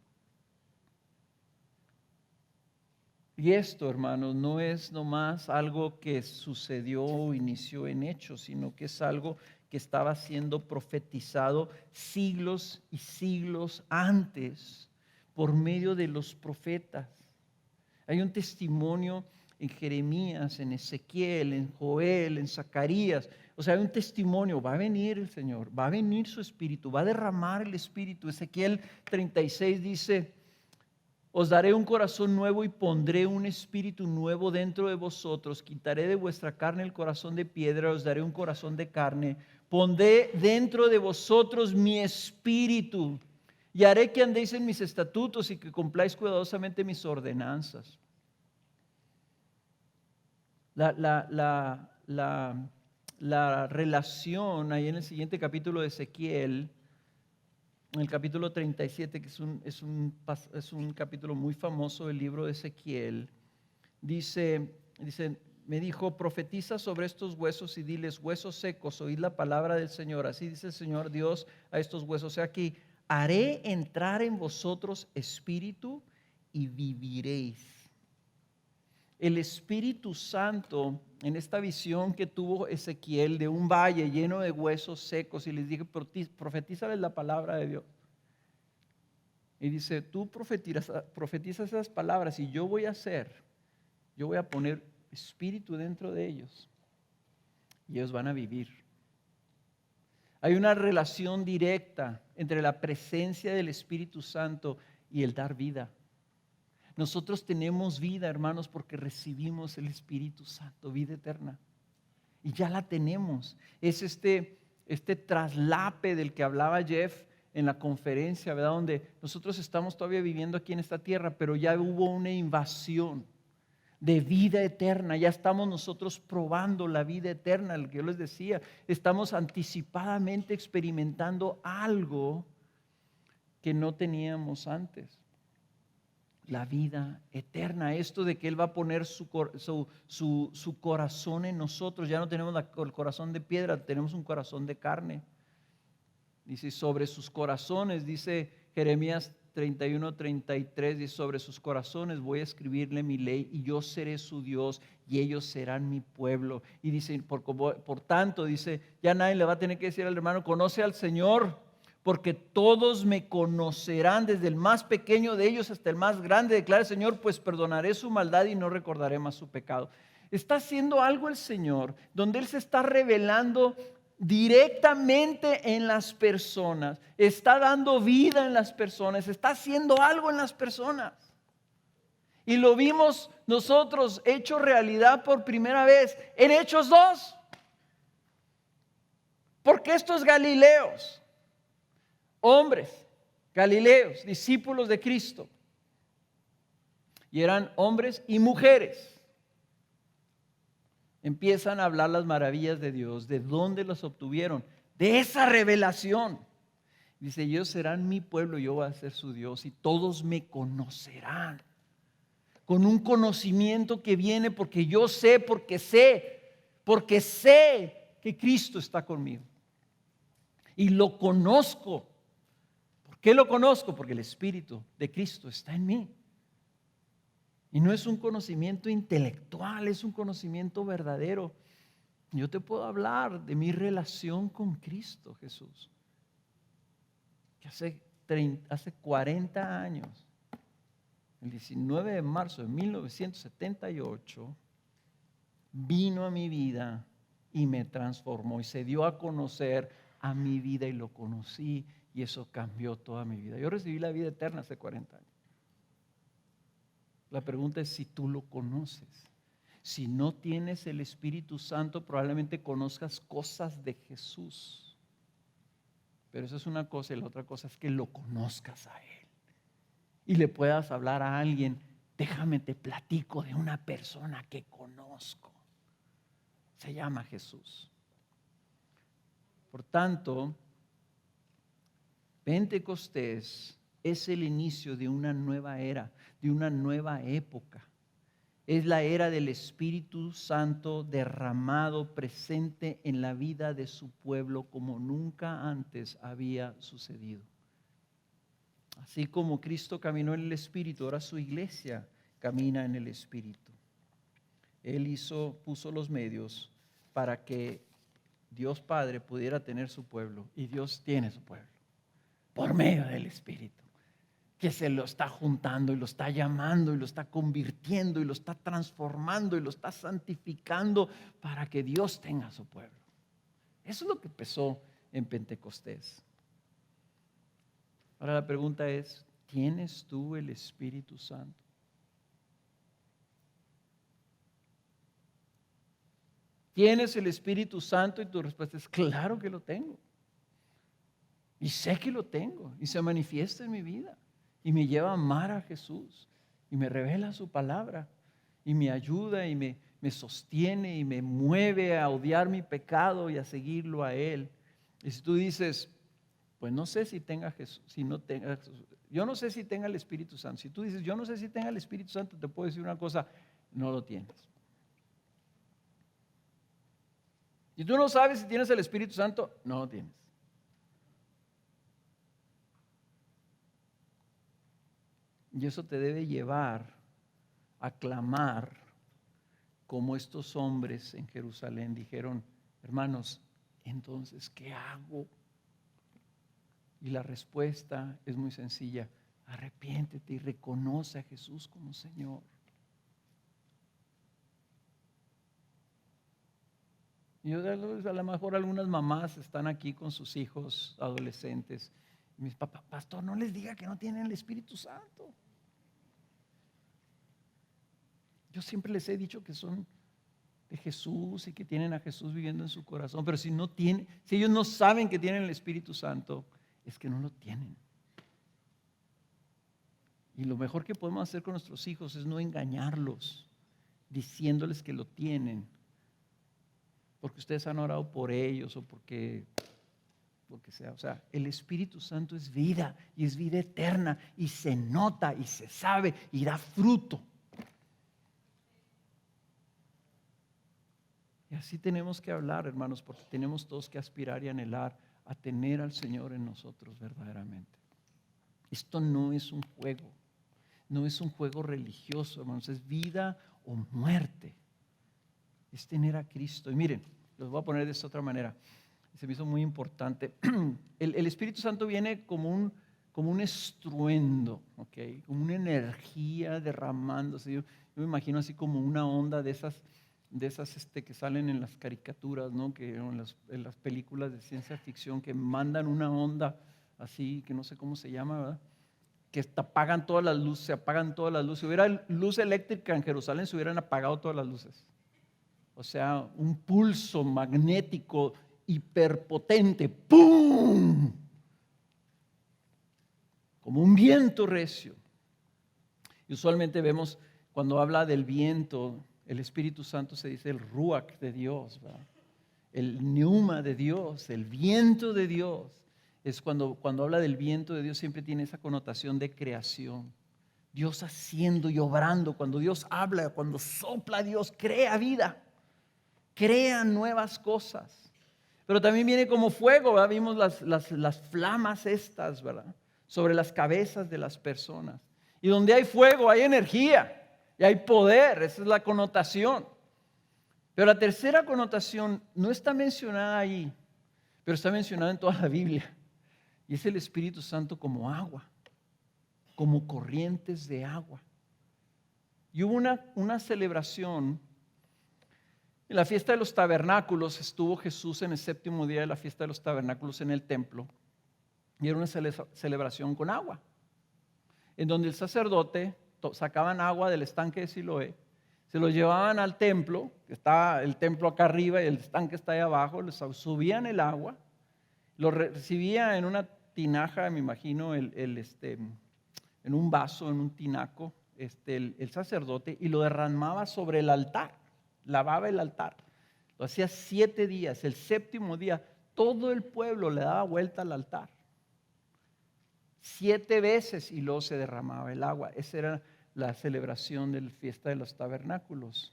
Y esto, hermanos, no es nomás algo que sucedió o inició en hechos, sino que es algo que estaba siendo profetizado siglos y siglos antes por medio de los profetas. Hay un testimonio en Jeremías, en Ezequiel, en Joel, en Zacarías. O sea, hay un testimonio, va a venir el Señor, va a venir su Espíritu, va a derramar el Espíritu. Ezequiel 36 dice: os daré un corazón nuevo y pondré un espíritu nuevo dentro de vosotros. Quitaré de vuestra carne el corazón de piedra, os daré un corazón de carne. Pondré dentro de vosotros mi espíritu y haré que andéis en mis estatutos y que cumpláis cuidadosamente mis ordenanzas. La relación ahí en el siguiente capítulo de Ezequiel, en el capítulo 37, que es un capítulo muy famoso del libro de Ezequiel, dice, me dijo: profetiza sobre estos huesos y diles: huesos secos, oíd la palabra del Señor. Así dice el Señor Dios a estos huesos: he aquí, haré entrar en vosotros espíritu y viviréis. El Espíritu Santo, en esta visión que tuvo Ezequiel de un valle lleno de huesos secos, y les dije: profetízales la palabra de Dios. Y dice: tú profetizas esas palabras y yo voy a poner espíritu dentro de ellos y ellos van a vivir. Hay una relación directa entre la presencia del Espíritu Santo y el dar vida. Nosotros tenemos vida, hermanos, porque recibimos el Espíritu Santo, vida eterna. Y ya la tenemos. Es este traslape del que hablaba Jeff en la conferencia, ¿verdad? Donde nosotros estamos todavía viviendo aquí en esta tierra, pero ya hubo una invasión de vida eterna. Ya estamos nosotros probando la vida eterna, lo que yo les decía. Estamos anticipadamente experimentando algo que no teníamos antes. La vida eterna, esto de que Él va a poner su corazón en nosotros. Ya no tenemos el corazón de piedra, tenemos un corazón de carne. Dice: sobre sus corazones, dice Jeremías 31:33, dice: sobre sus corazones voy a escribirle mi ley y yo seré su Dios y ellos serán mi pueblo. Y dice, por tanto, dice, ya nadie le va a tener que decir al hermano: conoce al Señor, porque todos me conocerán, desde el más pequeño de ellos hasta el más grande. Declara el Señor: pues perdonaré su maldad y no recordaré más su pecado. Está haciendo algo el Señor, donde Él se está revelando directamente en las personas, está dando vida en las personas, está haciendo algo en las personas. Y lo vimos nosotros hecho realidad por primera vez en Hechos 2. Porque estos galileos, hombres galileos, discípulos de Cristo, y eran hombres y mujeres, empiezan a hablar las maravillas de Dios. ¿De dónde las obtuvieron? De esa revelación. Dice: ellos serán mi pueblo, yo voy a ser su Dios y todos me conocerán. Con un conocimiento que viene porque yo sé, porque sé que Cristo está conmigo. Y lo conozco. ¿Por qué lo conozco? Porque el Espíritu de Cristo está en mí. Y no es un conocimiento intelectual, es un conocimiento verdadero. Yo te puedo hablar de mi relación con Cristo Jesús. Que hace 40 años, el 19 de marzo de 1978, vino a mi vida y me transformó y se dio a conocer a mi vida y lo conocí y eso cambió toda mi vida. Yo recibí la vida eterna hace 40 años. La pregunta es si tú lo conoces. Si no tienes el Espíritu Santo, probablemente conozcas cosas de Jesús. Pero eso es una cosa y la otra cosa es que lo conozcas a Él. y le puedas hablar a alguien, déjame te platico de una persona que conozco. Se llama Jesús. Por tanto, Pentecostés es el inicio de una nueva era, de una nueva época. Es la era del Espíritu Santo derramado presente en la vida de su pueblo como nunca antes había sucedido. Así como Cristo caminó en el Espíritu, ahora su iglesia camina en el Espíritu. Él puso los medios para que Dios Padre pudiera tener su pueblo, y Dios tiene su pueblo por medio del Espíritu, que se lo está juntando y lo está llamando y lo está convirtiendo y lo está transformando y lo está santificando para que Dios tenga su pueblo. Eso es lo que empezó en Pentecostés. Ahora la pregunta es, ¿tienes tú el Espíritu Santo? ¿Tienes el Espíritu Santo? Y tu respuesta es, claro que lo tengo. Y sé que lo tengo. Y se manifiesta en mi vida. Y me lleva a amar a Jesús. Y me revela su palabra. Y me ayuda y me sostiene y me mueve a odiar mi pecado y a seguirlo a Él. Y si tú dices, pues no sé si tenga Jesús, si no tenga Jesús. Yo no sé si tenga el Espíritu Santo. Si tú dices, yo no sé si tenga el Espíritu Santo, te puedo decir una cosa, no lo tienes. Si tú no sabes si tienes el Espíritu Santo, no lo tienes. Y eso te debe llevar a clamar como estos hombres en Jerusalén dijeron, hermanos, entonces, ¿qué hago? Y la respuesta es muy sencilla, arrepiéntete y reconoce a Jesús como Señor. Y a lo mejor algunas mamás están aquí con sus hijos adolescentes. Y mis papás, pastor, no les diga que no tienen el Espíritu Santo. Yo siempre les he dicho que son de Jesús y que tienen a Jesús viviendo en su corazón. Pero si ellos no saben que tienen el Espíritu Santo, es que no lo tienen. Y lo mejor que podemos hacer con nuestros hijos es no engañarlos, diciéndoles que lo tienen. Porque ustedes han orado por ellos o porque sea. O sea, el Espíritu Santo es vida y es vida eterna y se nota y se sabe y da fruto. Y así tenemos que hablar, hermanos, porque tenemos todos que aspirar y anhelar a tener al Señor en nosotros verdaderamente. Esto no es un juego, no es un juego religioso, hermanos, es vida o muerte. Es tener a Cristo. Y miren, los voy a poner de esta otra manera. Se me hizo muy importante. El Espíritu Santo viene como un estruendo, ¿okay? Como una energía derramándose. Yo me imagino así como una onda de esas que salen en las caricaturas, ¿no? Que en las películas de ciencia ficción que mandan una onda así, que no sé cómo se llama, ¿verdad? Que apagan todas las luces, se apagan todas las luces. Si hubiera luz eléctrica en Jerusalén, se hubieran apagado todas las luces. O sea, un pulso magnético hiperpotente, ¡pum! Como un viento recio. Y usualmente vemos cuando habla del viento, el Espíritu Santo se dice el ruach de Dios, ¿verdad? El neuma de Dios, el viento de Dios. Es cuando habla del viento de Dios siempre tiene esa connotación de creación. Dios haciendo y obrando. Cuando Dios habla, cuando sopla Dios, crea vida. Crea nuevas cosas. Pero también viene como fuego, ¿verdad? Vimos las flamas estas, ¿verdad? Sobre las cabezas de las personas. Y donde hay fuego hay energía y hay poder. Esa es la connotación. Pero la tercera connotación no está mencionada ahí, pero está mencionada en toda la Biblia. Y es el Espíritu Santo como agua, como corrientes de agua. Y hubo una celebración. En la fiesta de los tabernáculos estuvo Jesús en el séptimo día de la fiesta de los tabernáculos en el templo. Y era una celebración con agua, en donde el sacerdote sacaban agua del estanque de Siloé, se lo llevaban al templo, que está el templo acá arriba y el estanque está ahí abajo, les subían el agua, lo recibía en una tinaja, me imagino, en un vaso, en un tinaco, el sacerdote, y lo derramaba sobre el altar, lavaba el altar. Lo hacía 7 días. El 7º día todo el pueblo le daba vuelta al altar 7 veces y luego se derramaba el agua. Esa era la celebración de la fiesta de los tabernáculos.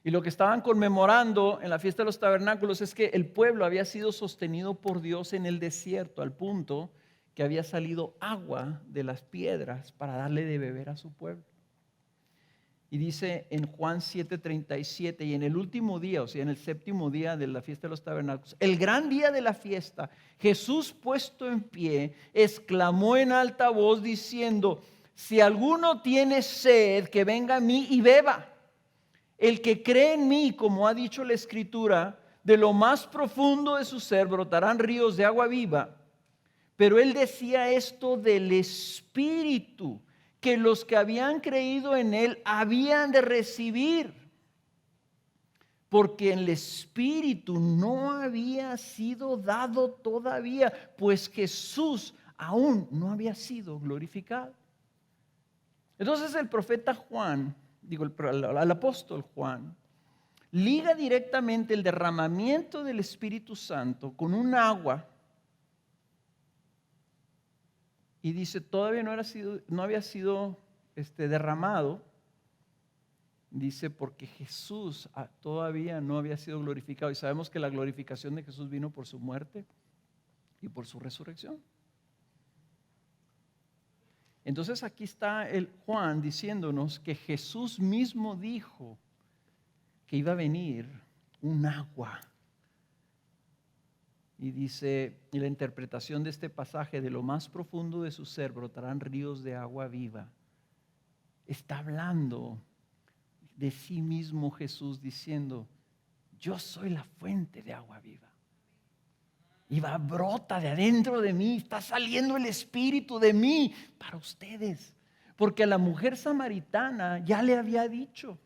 Y lo que estaban conmemorando en la fiesta de los tabernáculos es que el pueblo había sido sostenido por Dios en el desierto, al punto que había salido agua de las piedras para darle de beber a su pueblo. Y dice en Juan 7:37, y en el último día, o sea, en el 7º día de la fiesta de los tabernáculos, el gran día de la fiesta, Jesús puesto en pie, exclamó en alta voz diciendo: si alguno tiene sed, que venga a mí y beba. El que cree en mí, como ha dicho la Escritura, de lo más profundo de su ser brotarán ríos de agua viva. Pero él decía esto del Espíritu, que los que habían creído en él habían de recibir, porque el Espíritu no había sido dado todavía, pues Jesús aún no había sido glorificado. Entonces el profeta Juan, el apóstol Juan, liga directamente el derramamiento del Espíritu Santo con un agua. Y dice, todavía no había sido derramado. Dice, porque Jesús todavía no había sido glorificado. Y sabemos que la glorificación de Jesús vino por su muerte y por su resurrección. Entonces aquí está el Juan diciéndonos que Jesús mismo dijo que iba a venir un agua. Y dice, y la interpretación de este pasaje, de lo más profundo de su ser brotarán ríos de agua viva. Está hablando de sí mismo Jesús diciendo, yo soy la fuente de agua viva. Y brota de adentro de mí, está saliendo el Espíritu de mí para ustedes. Porque a la mujer samaritana ya le había dicho.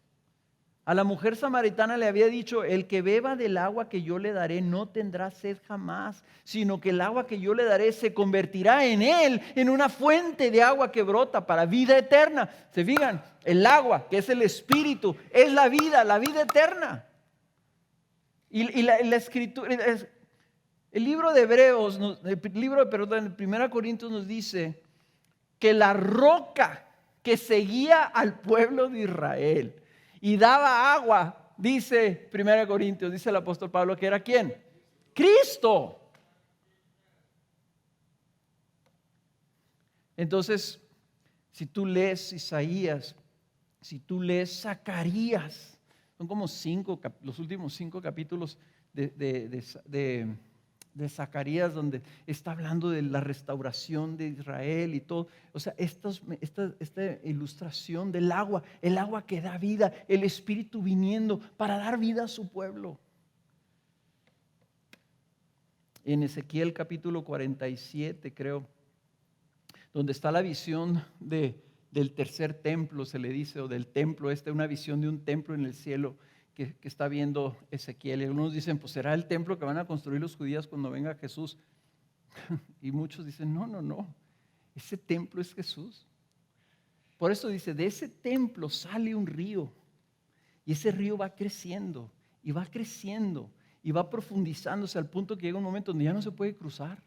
A la mujer samaritana le había dicho, el que beba del agua que yo le daré no tendrá sed jamás, sino que el agua que yo le daré se convertirá en él, en una fuente de agua que brota para vida eterna. ¿Se fijan? El agua, que es el Espíritu, es la vida eterna. Y la Escritura, el libro de Hebreos, el 1 Corintios nos dice que la roca que seguía al pueblo de Israel y daba agua, dice 1 Corintios, dice el apóstol Pablo, que era ¿quién? Cristo. Entonces, si tú lees Isaías, si tú lees Zacarías, son como los últimos 5 capítulos de Zacarías, donde está hablando de la restauración de Israel y todo. O sea, esta ilustración del agua, el agua que da vida, el Espíritu viniendo para dar vida a su pueblo. En Ezequiel capítulo 47, creo, donde está la visión del tercer templo, se le dice, o del templo, una visión de un templo en el cielo que está viendo Ezequiel. Y algunos dicen, pues será el templo que van a construir los judíos cuando venga Jesús. Y muchos dicen, no, ese templo es Jesús. Por eso dice, de ese templo sale un río, y ese río va creciendo, y va creciendo, y va profundizándose al punto que llega un momento donde ya no se puede cruzar.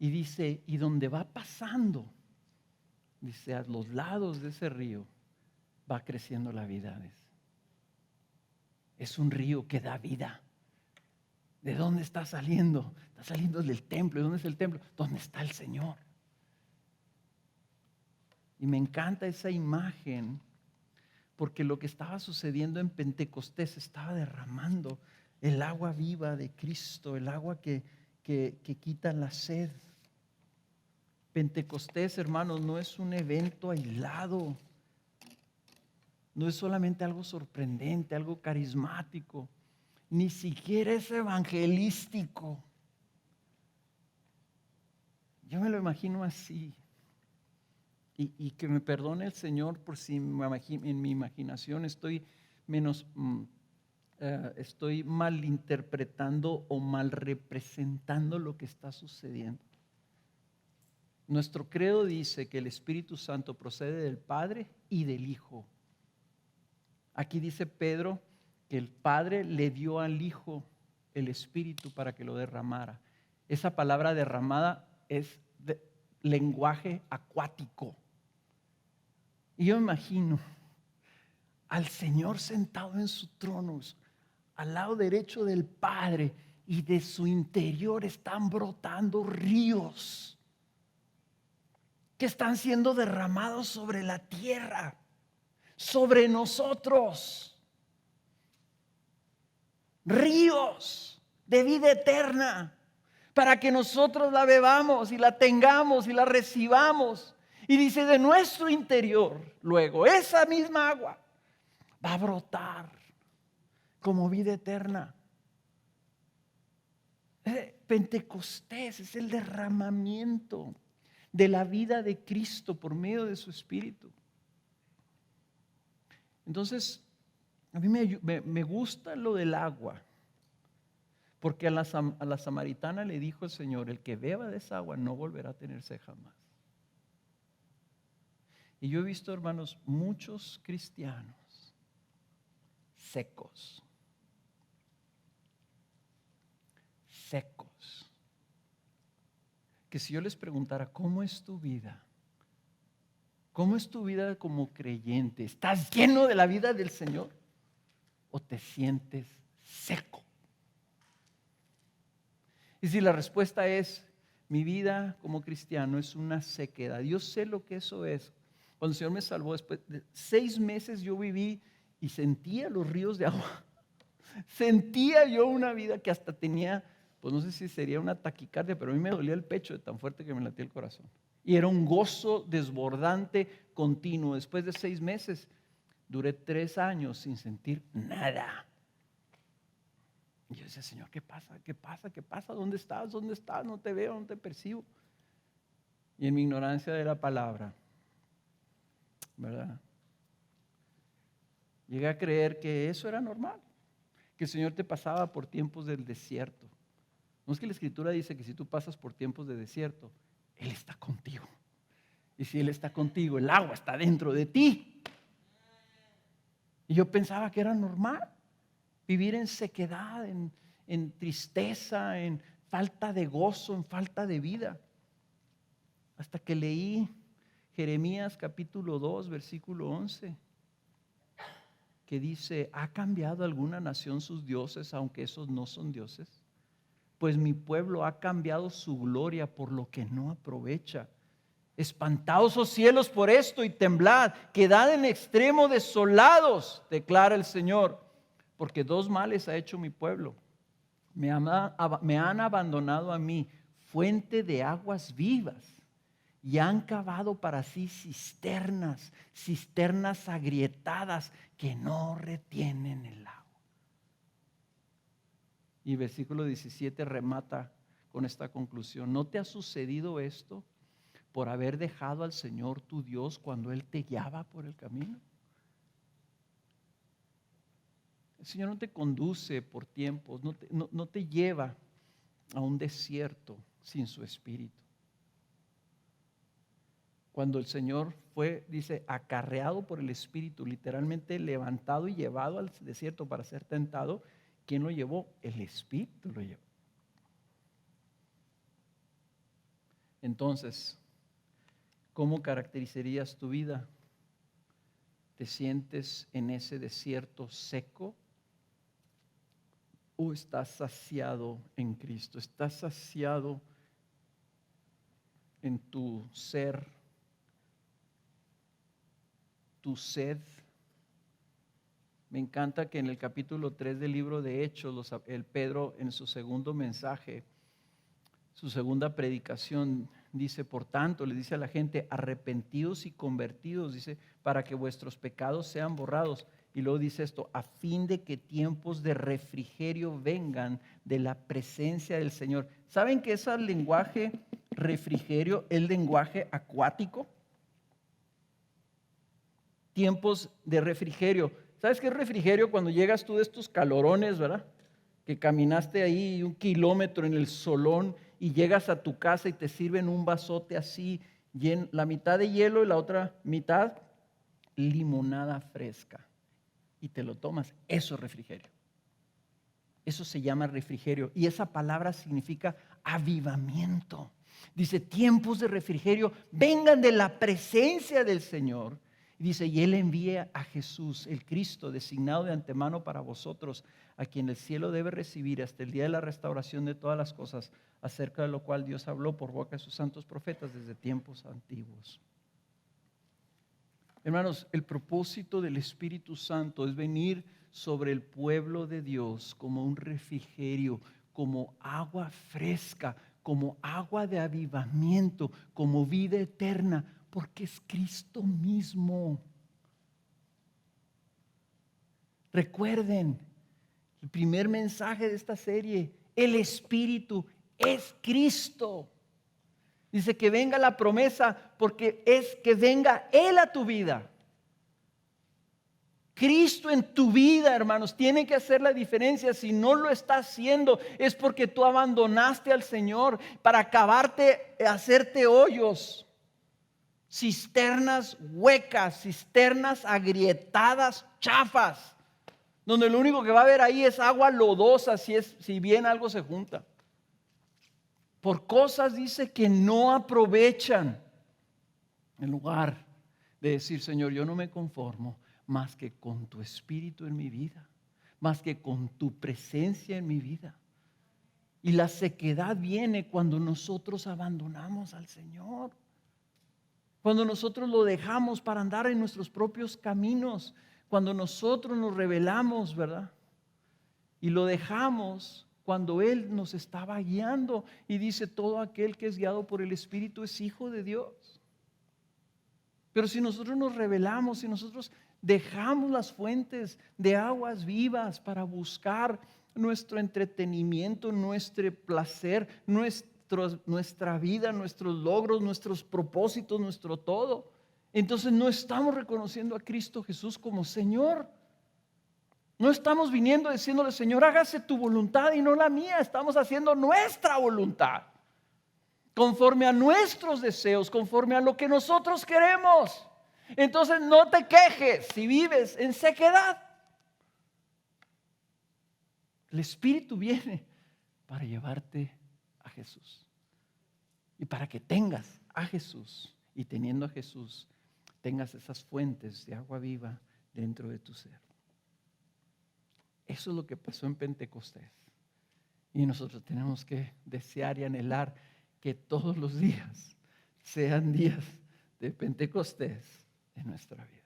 Y dice, y donde va pasando, dice, a los lados de ese río va creciendo la vida. Es un río que da vida. ¿De dónde está saliendo? Está saliendo del templo. ¿De dónde es el templo? ¿Dónde está el Señor? Y me encanta esa imagen, porque lo que estaba sucediendo en Pentecostés, estaba derramando el agua viva de Cristo, el agua que quita la sed. Pentecostés, hermanos, no es un evento aislado. No es solamente algo sorprendente, algo carismático, ni siquiera es evangelístico. Yo me lo imagino así. Y que me perdone el Señor por si en mi imaginación estoy malinterpretando o mal representando lo que está sucediendo. Nuestro credo dice que el Espíritu Santo procede del Padre y del Hijo. Aquí dice Pedro que el Padre le dio al Hijo el Espíritu para que lo derramara. Esa palabra derramada es de lenguaje acuático. Y yo me imagino al Señor sentado en su trono, al lado derecho del Padre, y de su interior están brotando ríos que están siendo derramados sobre la tierra, sobre nosotros. Ríos de vida eterna, para que nosotros la bebamos y la tengamos y la recibamos. Y dice, de nuestro interior, luego, esa misma agua va a brotar como vida eterna. Pentecostés es el derramamiento de la vida de Cristo por medio de su Espíritu. Entonces, a mí me gusta lo del agua, porque a la samaritana le dijo el Señor, el que beba de esa agua no volverá a tener sed jamás. Y yo he visto, hermanos, muchos cristianos secos, que si yo les preguntara, ¿cómo es tu vida? ¿Cómo es tu vida como creyente? ¿Estás lleno de la vida del Señor o te sientes seco? Y si la respuesta es, mi vida como cristiano es una sequedad, yo sé lo que eso es. Cuando el Señor me salvó, después de 6 meses yo viví y sentía los ríos de agua. Sentía yo una vida que hasta tenía, pues no sé si sería una taquicardia, pero a mí me dolía el pecho de tan fuerte que me latía el corazón. Y era un gozo desbordante continuo. Después de 6 meses, duré 3 años sin sentir nada. Y yo decía, Señor, ¿qué pasa? ¿Qué pasa? ¿Qué pasa? ¿Dónde estás? ¿Dónde estás? No te veo, no te percibo. Y en mi ignorancia de la palabra, ¿verdad? Llegué a creer que eso era normal, que el Señor te pasaba por tiempos del desierto. No es que la Escritura dice que si tú pasas por tiempos de desierto, Él está contigo. Y si Él está contigo, el agua está dentro de ti. Y yo pensaba que era normal vivir en sequedad, en tristeza, en falta de gozo, en falta de vida. Hasta que leí Jeremías capítulo 2, versículo 11, que dice, ¿ha cambiado alguna nación sus dioses, aunque esos no son dioses? Pues mi pueblo ha cambiado su gloria por lo que no aprovecha. Espantaos, oh cielos, por esto y temblad, quedad en extremo desolados, declara el Señor, porque 2 males ha hecho mi pueblo. Me han abandonado a mí, fuente de aguas vivas, y han cavado para sí cisternas agrietadas que no retienen el agua. Y versículo 17 remata con esta conclusión. ¿No te ha sucedido esto por haber dejado al Señor tu Dios cuando Él te guiaba por el camino? El Señor no te conduce por tiempos, no te lleva a un desierto sin su Espíritu. Cuando el Señor fue, dice, acarreado por el Espíritu, literalmente levantado y llevado al desierto para ser tentado, ¿quién lo llevó? El Espíritu lo llevó. Entonces, ¿cómo caracterizarías tu vida? ¿Te sientes en ese desierto seco? ¿O estás saciado en Cristo? ¿Estás saciado en tu ser, tu sed? Me encanta que en el capítulo 3 del libro de Hechos, el Pedro en su segundo mensaje, su segunda predicación, dice, por tanto, le dice a la gente, arrepentidos y convertidos, dice, para que vuestros pecados sean borrados. Y luego dice esto, a fin de que tiempos de refrigerio vengan de la presencia del Señor. ¿Saben que ese lenguaje refrigerio es lenguaje acuático? Tiempos de refrigerio. ¿Sabes qué es refrigerio? Cuando llegas tú de estos calorones, ¿verdad? Que caminaste ahí 1 kilómetro en el solón y llegas a tu casa y te sirven un vasote así, la mitad de hielo y la otra mitad limonada fresca, y te lo tomas. Eso es refrigerio. Eso se llama refrigerio, y esa palabra significa avivamiento. Dice, tiempos de refrigerio vengan de la presencia del Señor. Y dice, y Él envía a Jesús, el Cristo, designado de antemano para vosotros, a quien el cielo debe recibir hasta el día de la restauración de todas las cosas, acerca de lo cual Dios habló por boca de sus santos profetas desde tiempos antiguos. Hermanos, el propósito del Espíritu Santo es venir sobre el pueblo de Dios como un refrigerio, como agua fresca, como agua de avivamiento, como vida eterna, porque es Cristo mismo. Recuerden, el primer mensaje de esta serie, el Espíritu es Cristo. Dice que venga la promesa porque es que venga Él a tu vida. Cristo en tu vida, hermanos, tiene que hacer la diferencia. Si no lo está haciendo, es porque tú abandonaste al Señor para hacerte hoyos, cisternas huecas, cisternas agrietadas, chafas, donde lo único que va a haber ahí es agua lodosa si bien algo se junta. Por cosas, dice, que no aprovechan, en lugar de decir, Señor, yo no me conformo más que con tu Espíritu en mi vida, más que con tu presencia en mi vida. Y la sequedad viene cuando nosotros abandonamos al Señor, cuando nosotros lo dejamos para andar en nuestros propios caminos, cuando nosotros nos rebelamos, ¿verdad? Y lo dejamos cuando Él nos estaba guiando, y dice, todo aquel que es guiado por el Espíritu es hijo de Dios. Pero si nosotros nos rebelamos, si nosotros dejamos las fuentes de aguas vivas para buscar nuestro entretenimiento, nuestro placer, nuestra vida, nuestros logros, nuestros propósitos, nuestro todo, entonces no estamos reconociendo a Cristo Jesús como Señor. No estamos viniendo diciéndole, Señor, hágase tu voluntad y no la mía. Estamos haciendo nuestra voluntad, conforme a nuestros deseos, conforme a lo que nosotros queremos. Entonces no te quejes si vives en sequedad. El Espíritu viene para llevarte a Jesús. Y para que tengas a Jesús, y teniendo a Jesús, tengas esas fuentes de agua viva dentro de tu ser. Eso es lo que pasó en Pentecostés. Y nosotros tenemos que desear y anhelar que todos los días sean días de Pentecostés en nuestra vida.